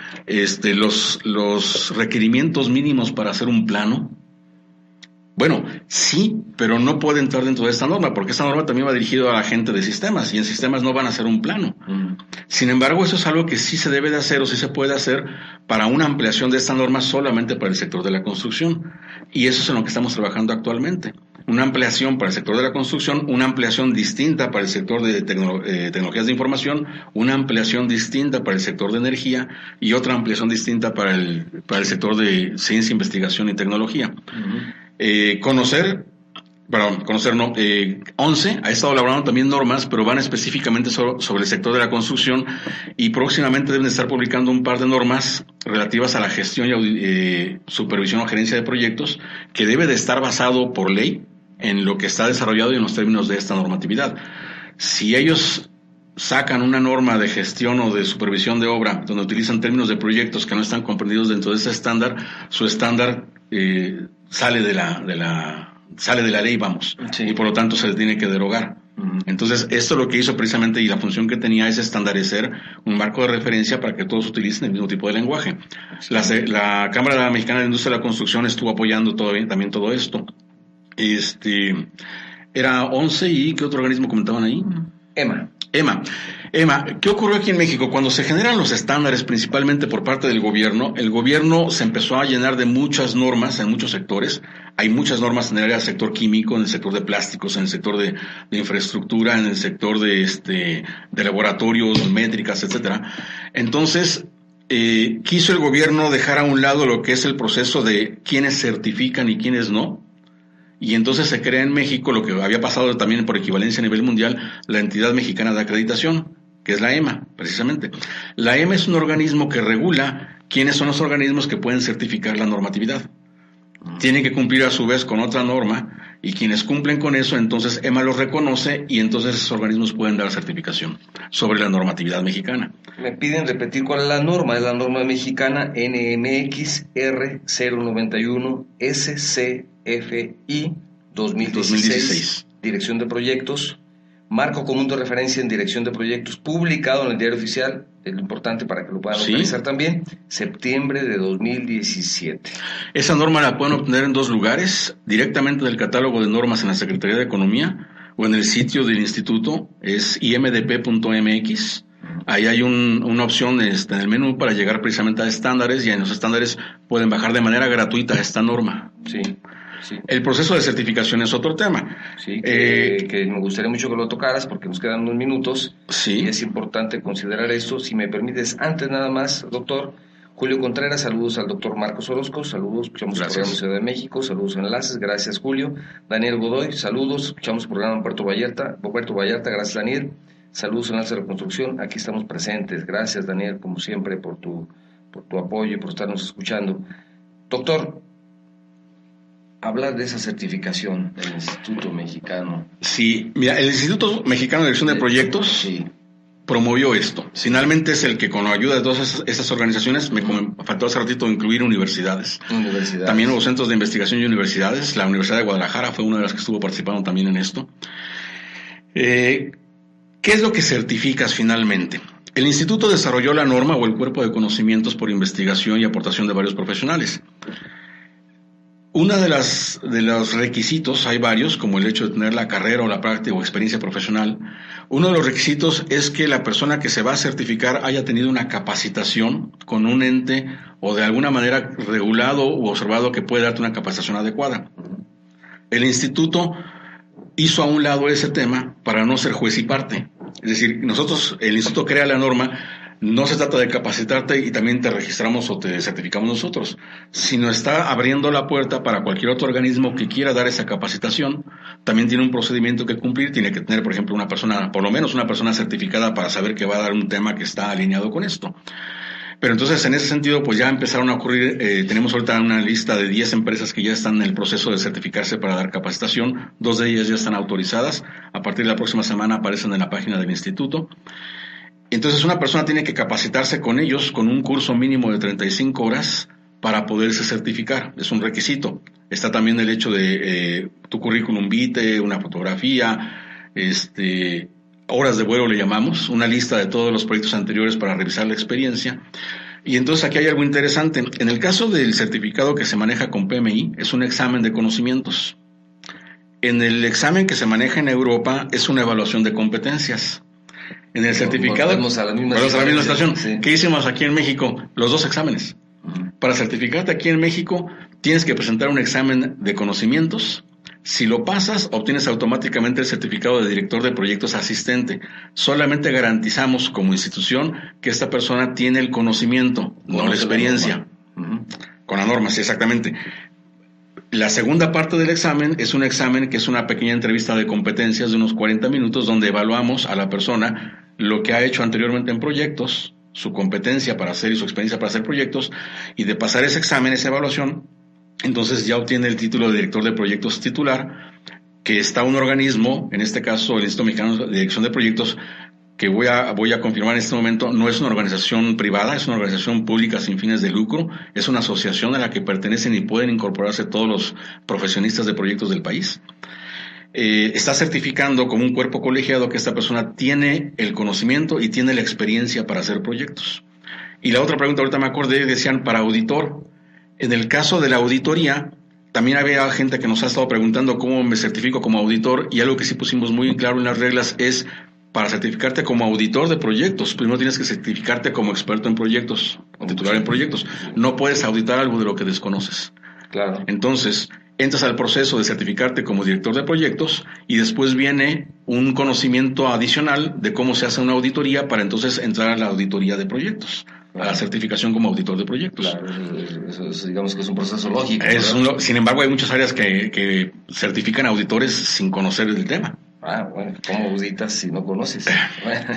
los requerimientos mínimos para hacer un plano. Bueno, sí, pero no puede entrar dentro de esta norma, porque esta norma también va dirigida a la gente de sistemas, y en sistemas no van a hacer un plano. Sin embargo, eso es algo que sí se debe de hacer o sí se puede hacer para una ampliación de esta norma solamente para el sector de la construcción. Y eso es en lo que estamos trabajando actualmente. Una ampliación para el sector de la construcción, una ampliación distinta para el sector de tecnologías de información, una ampliación distinta para el sector de energía y otra ampliación distinta para el sector de ciencia, investigación y tecnología. 11 ha estado elaborando también normas, pero van específicamente sobre el sector de la construcción y próximamente deben estar publicando un par de normas relativas a la gestión y supervisión o gerencia de proyectos que debe de estar basado por ley en lo que está desarrollado y en los términos de esta normatividad. Si ellos sacan una norma de gestión o de supervisión de obra donde utilizan términos de proyectos que no están comprendidos dentro de ese estándar, su estándar sale de la ley, vamos, sí. Y por lo tanto se le tiene que derogar. Entonces, esto lo que hizo precisamente y la función que tenía es estandarizar un marco de referencia para que todos utilicen el mismo tipo de lenguaje. La Cámara Mexicana de Industria de la Construcción estuvo apoyando también todo esto. Era 11 y ¿qué otro organismo comentaban ahí? EMA, ¿qué ocurrió aquí en México? Cuando se generan los estándares, principalmente por parte del gobierno, el gobierno se empezó a llenar de muchas normas en muchos sectores. Hay muchas normas en el área del sector químico, en el sector de plásticos, en el sector de infraestructura, en el sector de laboratorios, métricas, etcétera. Entonces, quiso el gobierno dejar a un lado lo que es el proceso de quiénes certifican y quiénes no. Y entonces se crea en México lo que había pasado también por equivalencia a nivel mundial, la Entidad Mexicana de Acreditación, que es la EMA, precisamente. La EMA es un organismo que regula quiénes son los organismos que pueden certificar la normatividad. Tienen que cumplir a su vez con otra norma y quienes cumplen con eso, entonces EMA los reconoce y entonces esos organismos pueden dar certificación sobre la normatividad mexicana. Me piden repetir cuál es la norma. Es la norma mexicana NMX R091 SCFI 2016, Dirección de Proyectos, Marco Común de Referencia en Dirección de Proyectos, publicado en el Diario Oficial es lo importante para que lo puedan localizar también, septiembre de 2017. Esa norma la pueden obtener en 2 lugares, directamente del catálogo de normas en la Secretaría de Economía o en el sitio del instituto, es imdp.mx. Ahí hay una opción en el menú para llegar precisamente a estándares, y en los estándares pueden bajar de manera gratuita esta norma. Sí. El proceso de certificación es otro tema. Sí, que me gustaría mucho que lo tocaras porque nos quedan unos minutos. Sí. Y es importante considerar esto. Si me permites, antes nada más, doctor, Julio Contreras, saludos al doctor Marcos Orozco, saludos, escuchamos el programa en Ciudad de México, saludos Enlaces, gracias Julio. Daniel Godoy, saludos, escuchamos el programa en Puerto Vallarta, gracias Daniel. Saludos Enlaces de la Construcción, aquí estamos presentes. Gracias Daniel, como siempre, por tu apoyo y por estarnos escuchando. Doctor, hablar de esa certificación del Instituto Mexicano. Sí, mira, el Instituto Mexicano de Dirección de Proyectos promovió esto. Finalmente es el que, con la ayuda de todas esas organizaciones, me faltó hace ratito incluir universidades. También hubo centros de investigación y universidades. La Universidad de Guadalajara fue una de las que estuvo participando también en esto. ¿Qué es lo que certificas finalmente? El instituto desarrolló la norma o el cuerpo de conocimientos por investigación y aportación de varios profesionales. Una de los requisitos, hay varios, como el hecho de tener la carrera o la práctica o experiencia profesional. Uno de los requisitos es que la persona que se va a certificar haya tenido una capacitación con un ente o de alguna manera regulado u observado que puede darte una capacitación adecuada. El instituto hizo a un lado ese tema para no ser juez y parte. Es decir, el instituto crea la norma, no se trata de capacitarte y también te registramos o te certificamos nosotros, sino está abriendo la puerta para cualquier otro organismo que quiera dar esa capacitación. También tiene un procedimiento que cumplir, tiene que tener, por ejemplo, una persona, por lo menos una persona certificada para saber que va a dar un tema que está alineado con esto. Pero entonces, en ese sentido, pues ya empezaron a ocurrir, tenemos ahorita una lista de 10 empresas que ya están en el proceso de certificarse para dar capacitación. 2 de ellas ya están autorizadas. A partir de la próxima semana aparecen en la página del instituto. Entonces, una persona tiene que capacitarse con ellos con un curso mínimo de 35 horas para poderse certificar. Es un requisito. Está también el hecho de tu currículum vitae, una fotografía, horas de vuelo le llamamos, una lista de todos los proyectos anteriores para revisar la experiencia. Y entonces aquí hay algo interesante. En el caso del certificado que se maneja con PMI, es un examen de conocimientos. En el examen que se maneja en Europa es una evaluación de competencias. En el certificado, volvemos a la misma situación. Sí. ¿Qué hicimos aquí en México? Los 2 exámenes. Para certificarte aquí en México, tienes que presentar un examen de conocimientos. Si lo pasas, obtienes automáticamente el certificado de director de proyectos asistente. Solamente garantizamos como institución que esta persona tiene el conocimiento, no la experiencia. Con la norma, sí, exactamente. La segunda parte del examen es un examen que es una pequeña entrevista de competencias de unos 40 minutos donde evaluamos a la persona lo que ha hecho anteriormente en proyectos, su competencia para hacer y su experiencia para hacer proyectos, y de pasar ese examen, esa evaluación, entonces ya obtiene el título de director de proyectos titular, que está un organismo, en este caso el Instituto Mexicano de Dirección de Proyectos, que voy a confirmar en este momento, no es una organización privada, es una organización pública sin fines de lucro, es una asociación a la que pertenecen y pueden incorporarse todos los profesionistas de proyectos del país. Está certificando como un cuerpo colegiado que esta persona tiene el conocimiento y tiene la experiencia para hacer proyectos. Y la otra pregunta, ahorita me acordé, decían para auditor. En el caso de la auditoría, también había gente que nos ha estado preguntando cómo me certifico como auditor, y algo que sí pusimos muy claro en las reglas es, para certificarte como auditor de proyectos, primero tienes que certificarte como experto en proyectos, o titular en proyectos. No puedes auditar algo de lo que desconoces. Claro. Entonces, entras al proceso de certificarte como director de proyectos y después viene un conocimiento adicional de cómo se hace una auditoría para entonces entrar a la auditoría de proyectos, a la certificación como auditor de proyectos. Claro, eso digamos que es un proceso lógico. Sin embargo, hay muchas áreas que certifican auditores sin conocer el tema. Bueno, ¿cómo auditas si no conoces?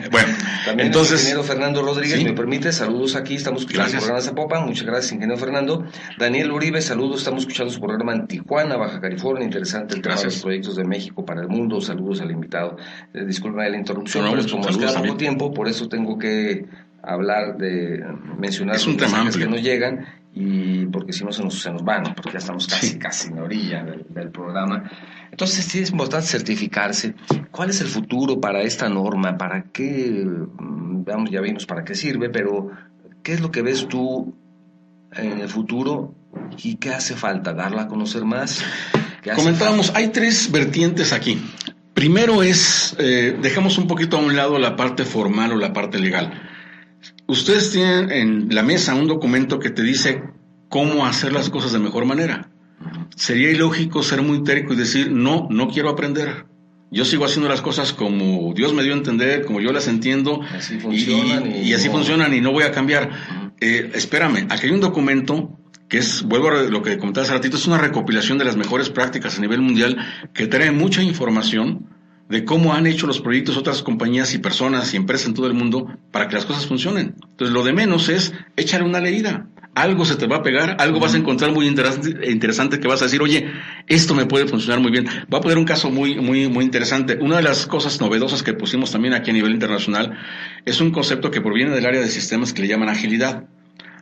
Bueno, también entonces, el ingeniero Fernando Rodríguez, ¿sí? Me permite, saludos aquí, estamos escuchando su programa en Zapopan, muchas gracias, ingeniero Fernando. Daniel Uribe, saludos, estamos escuchando su programa en Tijuana, Baja California, interesante el tema de los proyectos de México para el mundo, saludos al invitado. Disculpen la interrupción, pero como nos queda poco tiempo, por eso tengo que mencionar los mensajes que nos llegan, y porque si no se nos van, porque ya estamos casi en la orilla del programa. Entonces sí es importante certificarse. ¿Cuál es el futuro para esta norma? ¿Para qué? Vamos, ya vimos para qué sirve, pero ¿qué es lo que ves tú en el futuro y qué hace falta? ¿Darla a conocer más? Comentábamos, hay 3 vertientes aquí. Primero es, dejamos un poquito a un lado la parte formal o la parte legal. Ustedes tienen en la mesa un documento que te dice cómo hacer las cosas de mejor manera. Sería ilógico ser muy terco y decir, no quiero aprender. Yo sigo haciendo las cosas como Dios me dio a entender, como yo las entiendo, así funcionan y así funcionan y no voy a cambiar. Espérame, aquí hay un documento que es, vuelvo a lo que comentaba hace ratito, es una recopilación de las mejores prácticas a nivel mundial que trae mucha información de cómo han hecho los proyectos otras compañías y personas y empresas en todo el mundo para que las cosas funcionen. Entonces, lo de menos es échale una leída. Algo se te va a pegar, algo vas a encontrar muy interesante que vas a decir, oye, esto me puede funcionar muy bien. Voy a poner un caso muy interesante. Una de las cosas novedosas que pusimos también aquí a nivel internacional es un concepto que proviene del área de sistemas que le llaman agilidad.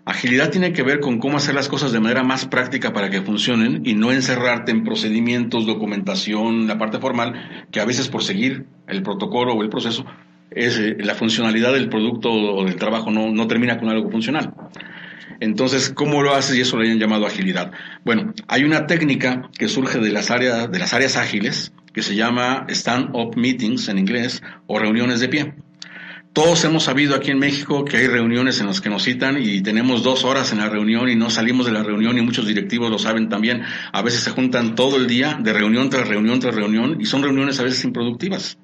Agilidad tiene que ver con cómo hacer las cosas de manera más práctica para que funcionen y no encerrarte en procedimientos, documentación, la parte formal, que a veces por seguir el protocolo o el proceso, la funcionalidad del producto o del trabajo no termina con algo funcional. Entonces, ¿cómo lo haces? Y eso le han llamado agilidad. Bueno, hay una técnica que surge de las áreas ágiles que se llama stand-up meetings en inglés o reuniones de pie. Todos hemos sabido aquí en México que hay reuniones en las que nos citan y tenemos 2 horas en la reunión y no salimos de la reunión y muchos directivos lo saben también. A veces se juntan todo el día de reunión tras reunión tras reunión y son reuniones a veces improductivas.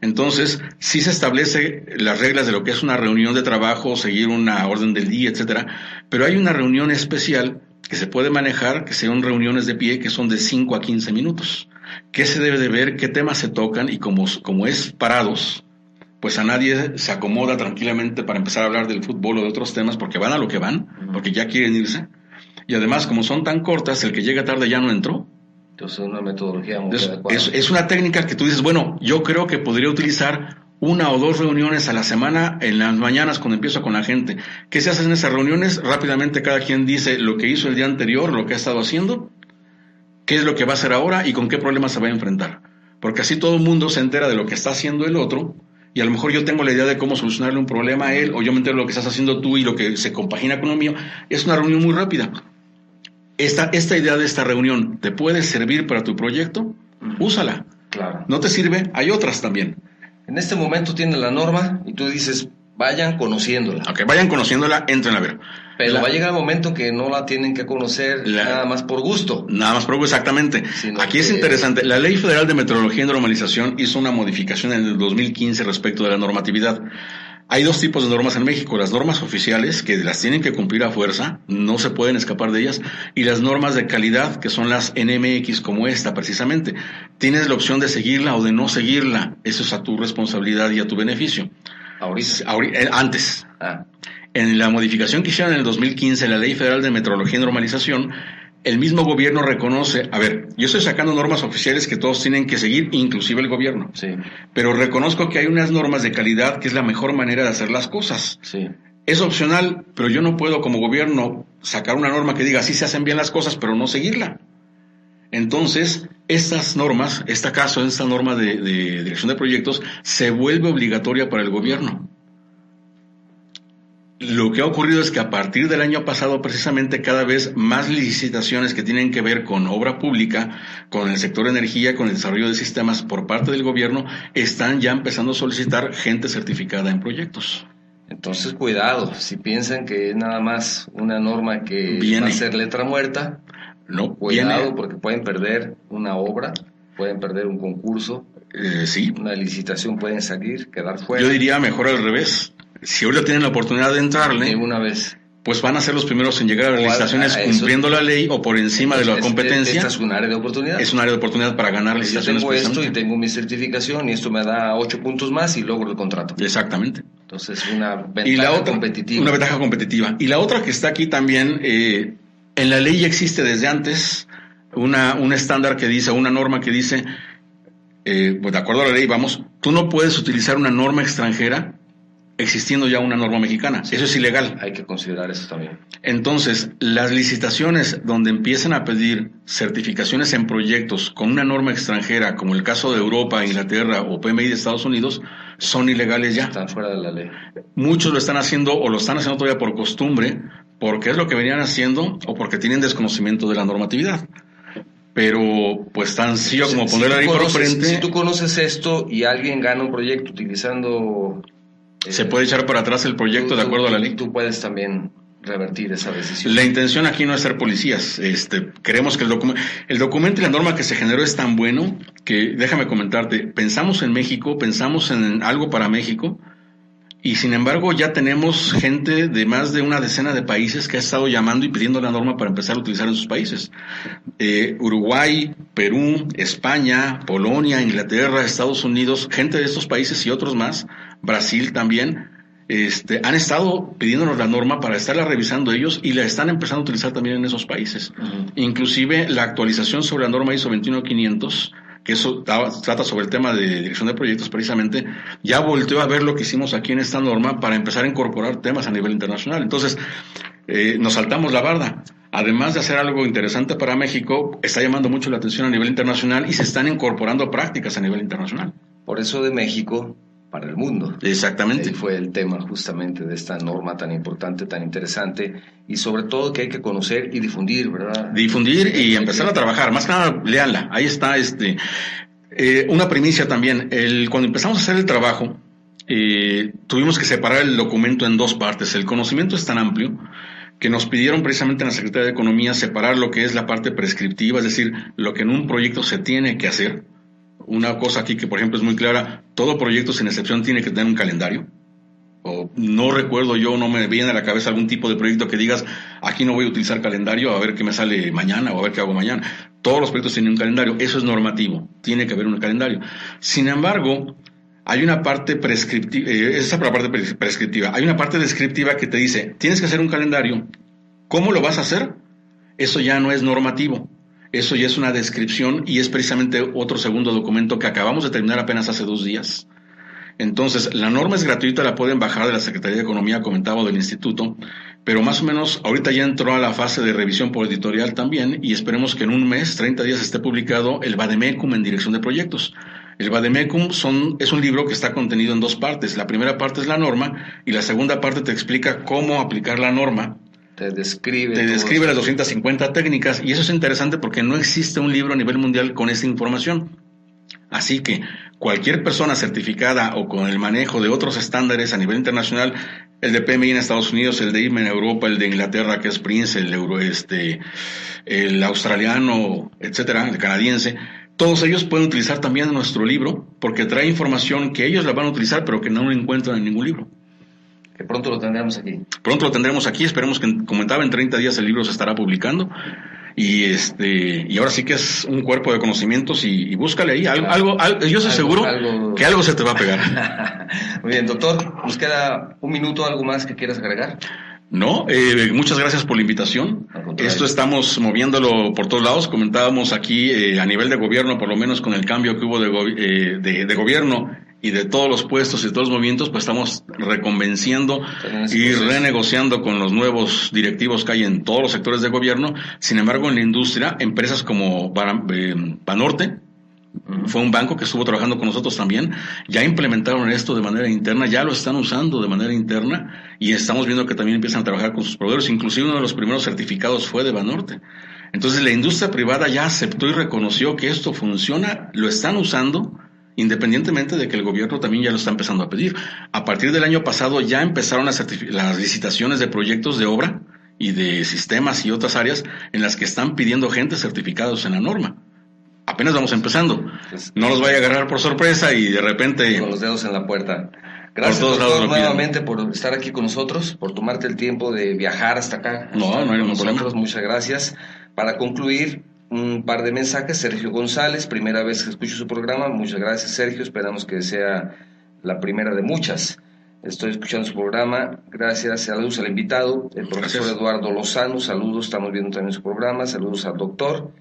Entonces, sí se establece las reglas de lo que es una reunión de trabajo, seguir una orden del día, etcétera, pero hay una reunión especial que se puede manejar, que son reuniones de pie, que son de 5 a 15 minutos. ¿Qué se debe de ver? ¿Qué temas se tocan? Y como es parados, pues a nadie se acomoda tranquilamente para empezar a hablar del fútbol o de otros temas, porque van a lo que van, porque ya quieren irse. Y además, como son tan cortas, el que llega tarde ya no entró. Entonces, una metodología muy adecuada. Es una técnica que tú dices, bueno, yo creo que podría utilizar 1 o 2 reuniones a la semana en las mañanas cuando empiezo con la gente. ¿Qué se hace en esas reuniones? Rápidamente cada quien dice lo que hizo el día anterior, lo que ha estado haciendo, qué es lo que va a hacer ahora y con qué problemas se va a enfrentar. Porque así todo el mundo se entera de lo que está haciendo el otro y a lo mejor yo tengo la idea de cómo solucionarle un problema a él o yo me entero de lo que estás haciendo tú y lo que se compagina con lo mío. Es una reunión muy rápida. Esta idea de esta reunión te puede servir para tu proyecto, úsala. Claro. ¿No te sirve? Hay otras también. En este momento tiene la norma y tú dices, vayan conociéndola. Ok, vayan conociéndola, entren a ver. Pero va a llegar el momento que no la tienen que conocer nada más por gusto. Nada más por gusto, exactamente. Aquí es interesante. La Ley Federal de Metrología y Normalización hizo una modificación en el 2015 respecto de la normatividad. Hay 2 tipos de normas en México, las normas oficiales, que las tienen que cumplir a fuerza, no se pueden escapar de ellas, y las normas de calidad, que son las NMX, como esta precisamente. Tienes la opción de seguirla o de no seguirla, eso es a tu responsabilidad y a tu beneficio. Antes. En la modificación que hicieron en el 2015, la Ley Federal de Metrología y Normalización, el mismo gobierno reconoce, a ver, yo estoy sacando normas oficiales que todos tienen que seguir, inclusive el gobierno. Sí. Pero reconozco que hay unas normas de calidad que es la mejor manera de hacer las cosas. Sí. Es opcional, pero yo no puedo como gobierno sacar una norma que diga así se hacen bien las cosas, pero no seguirla. Entonces, estas normas, esta norma de dirección de proyectos, se vuelve obligatoria para el gobierno. Lo que ha ocurrido es que a partir del año pasado, precisamente cada vez más licitaciones que tienen que ver con obra pública, con el sector energía, con el desarrollo de sistemas por parte del gobierno, están ya empezando a solicitar gente certificada en proyectos. Entonces, cuidado, si piensan que es nada más una norma que va a ser letra muerta, no, cuidado porque pueden perder una obra, pueden perder un concurso, sí. Una licitación pueden salir, quedar fuera. Yo diría mejor al revés. Si ahorita tienen la oportunidad de entrarle, de una vez, pues van a ser los primeros en llegar a las licitaciones cumpliendo la ley o por encima de la competencia. Esta es un área de oportunidad. Es un área de oportunidad para ganar licitaciones. Yo tengo esto y tengo mi certificación y esto me da 8 puntos más y logro el contrato. Exactamente. Entonces, una ventaja competitiva. Una ventaja competitiva. Y la otra que está aquí también, en la ley ya existe desde antes un estándar que dice, una norma que dice, pues de acuerdo a la ley, tú no puedes utilizar una norma extranjera existiendo ya una norma mexicana. Sí, eso es ilegal. Hay que considerar eso también. Entonces, las licitaciones donde empiezan a pedir certificaciones en proyectos con una norma extranjera, como el caso de Europa, Inglaterra o PMI de Estados Unidos, son ilegales ya. Están fuera de la ley. Muchos lo están haciendo o lo están haciendo todavía por costumbre, porque es lo que venían haciendo o porque tienen desconocimiento de la normatividad. Pero pues tan sencillo como ponerla ahí por frente. Si tú conoces esto y alguien gana un proyecto utilizando... se puede echar para atrás el proyecto de acuerdo a la ley. Tú puedes también revertir esa decisión. La intención aquí no es ser policías. Creemos que el documento y la norma que se generó es tan bueno que, déjame comentarte, pensamos en México, pensamos en algo para México, y sin embargo ya tenemos gente de más de una decena de países que ha estado llamando y pidiendo la norma para empezar a utilizar en sus países. Uruguay, Perú, España, Polonia, Inglaterra, Estados Unidos, gente de estos países y otros más, Brasil también, han estado pidiéndonos la norma para estarla revisando ellos y la están empezando a utilizar también en esos países. Uh-huh. Inclusive la actualización sobre la norma ISO 21500, que eso trata sobre el tema de dirección de proyectos precisamente, ya volteó a ver lo que hicimos aquí en esta norma para empezar a incorporar temas a nivel internacional. Entonces, nos saltamos la barda. Además de hacer algo interesante para México, está llamando mucho la atención a nivel internacional y se están incorporando prácticas a nivel internacional. Por eso de México para el mundo. Exactamente. Fue el tema justamente de esta norma tan importante, tan interesante, y sobre todo que hay que conocer y difundir, ¿verdad? Difundir y empezar a trabajar. Más que nada, léanla. Ahí está una primicia también. Cuando empezamos a hacer el trabajo, tuvimos que separar el documento en dos partes. El conocimiento es tan amplio que nos pidieron precisamente en la Secretaría de Economía separar lo que es la parte prescriptiva, es decir, lo que en un proyecto se tiene que hacer. Una cosa aquí que, por ejemplo, es muy clara: todo proyecto sin excepción tiene que tener un calendario. O no recuerdo yo, no me viene a la cabeza algún tipo de proyecto que digas, aquí no voy a utilizar calendario, a ver qué me sale mañana o a ver qué hago mañana. Todos los proyectos tienen un calendario, eso es normativo, tiene que haber un calendario. Sin embargo, hay una parte prescriptiva, esa es la parte prescriptiva, hay una parte descriptiva que te dice, tienes que hacer un calendario. ¿Cómo lo vas a hacer? Eso ya no es normativo. Eso ya es una descripción y es precisamente otro segundo documento que acabamos de terminar apenas hace 2 días. Entonces, la norma es gratuita, la pueden bajar de la Secretaría de Economía, comentaba, del Instituto, pero más o menos ahorita ya entró a la fase de revisión por editorial también y esperemos que en un mes, 30 días, esté publicado el Vademecum en dirección de proyectos. El Vademecum es un libro que está contenido en 2 partes. La primera parte es la norma y la segunda parte te explica cómo aplicar la norma. Te describe las 250 técnicas y eso es interesante porque no existe un libro a nivel mundial con esta información. Así que cualquier persona certificada o con el manejo de otros estándares a nivel internacional, el de PMI en Estados Unidos, el de IME en Europa, el de Inglaterra que es Prince, el australiano, etcétera, el canadiense, todos ellos pueden utilizar también nuestro libro porque trae información que ellos la van a utilizar pero que no lo encuentran en ningún libro. Que pronto lo tendremos aquí. Pronto lo tendremos aquí, esperemos que, comentaba, en 30 días el libro se estará publicando. Y ahora sí que es un cuerpo de conocimientos y búscale ahí algo yo estoy seguro que algo se te va a pegar. Muy bien, doctor, nos queda un minuto, ¿algo más que quieras agregar? No, muchas gracias por la invitación. Esto estamos moviéndolo por todos lados. Comentábamos aquí a nivel de gobierno, por lo menos con el cambio que hubo de gobierno y de todos los puestos y de todos los movimientos, pues estamos reconvenciendo y renegociando con los nuevos directivos que hay en todos los sectores de gobierno. Sin embargo, en la industria, empresas como Banorte, fue un banco que estuvo trabajando con nosotros también, ya implementaron esto de manera interna, ya lo están usando de manera interna y estamos viendo que también empiezan a trabajar con sus proveedores. Inclusive uno de los primeros certificados fue de Banorte. Entonces la industria privada ya aceptó y reconoció que esto funciona, lo están usando, independientemente de que el gobierno también ya lo está empezando a pedir. A partir del año pasado ya empezaron las licitaciones de proyectos de obra y de sistemas y otras áreas en las que están pidiendo gente certificados en la norma. Apenas vamos empezando. No los vaya a agarrar por sorpresa y de repente... Con los dedos en la puerta. Gracias, doctor, nuevamente por estar aquí con nosotros, por tomarte el tiempo de viajar hasta acá. No hay ningún problema. Muchas gracias. Para concluir, un par de mensajes. Sergio González, primera vez que escucho su programa. Muchas gracias, Sergio. Esperamos que sea la primera de muchas. Estoy escuchando su programa. Gracias. Saludos al invitado, el profesor Eduardo Lozano. Saludos, estamos viendo también su programa. Saludos al doctor.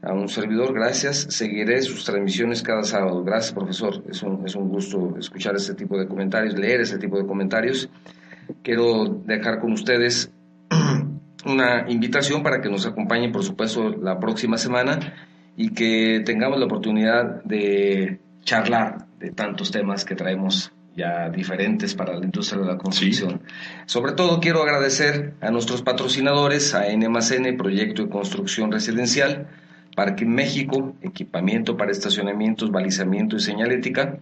A un servidor, gracias. Seguiré sus transmisiones cada sábado. Gracias, profesor. Es un gusto escuchar este tipo de comentarios, leer este tipo de comentarios. Quiero dejar con ustedes una invitación para que nos acompañen, por supuesto, la próxima semana y que tengamos la oportunidad de charlar de tantos temas que traemos ya diferentes para la industria de la construcción. Sí. Sobre todo quiero agradecer a nuestros patrocinadores, a N+N, Proyecto de Construcción Residencial, Parque México, equipamiento para estacionamientos, balizamiento y señalética.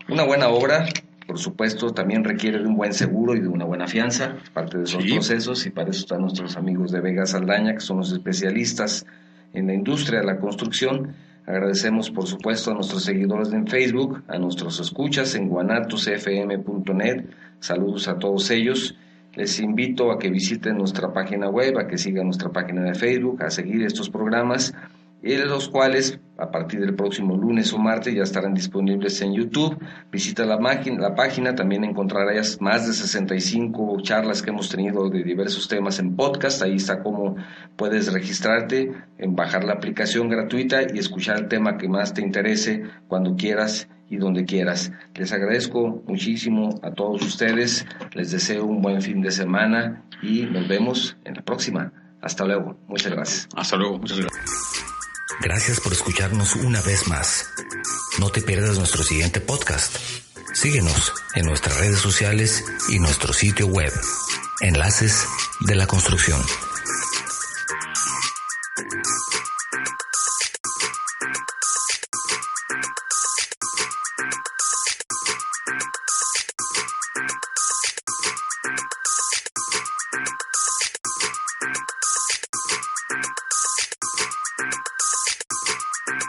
Una buena obra, por supuesto, también requiere de un buen seguro y de una buena fianza, parte de esos procesos, y para eso están nuestros amigos de Vega Saldaña, que son los especialistas en la industria de la construcción. Agradecemos, por supuesto, a nuestros seguidores en Facebook, a nuestros escuchas en guanatosfm.net. Saludos a todos ellos. Les invito a que visiten nuestra página web, a que sigan nuestra página de Facebook, a seguir estos programas, los cuales a partir del próximo lunes o martes ya estarán disponibles en YouTube. Visita la página, también encontrarás más de 65 charlas que hemos tenido de diversos temas en podcast. Ahí está cómo puedes registrarte, en bajar la aplicación gratuita y escuchar el tema que más te interese cuando quieras y donde quieras. Les agradezco muchísimo a todos ustedes, les deseo un buen fin de semana y nos vemos en la próxima. Hasta luego, muchas gracias. Hasta luego, muchas gracias. Gracias por escucharnos una vez más. No te pierdas nuestro siguiente podcast. Síguenos en nuestras redes sociales y nuestro sitio web. Enlaces de la Construcción.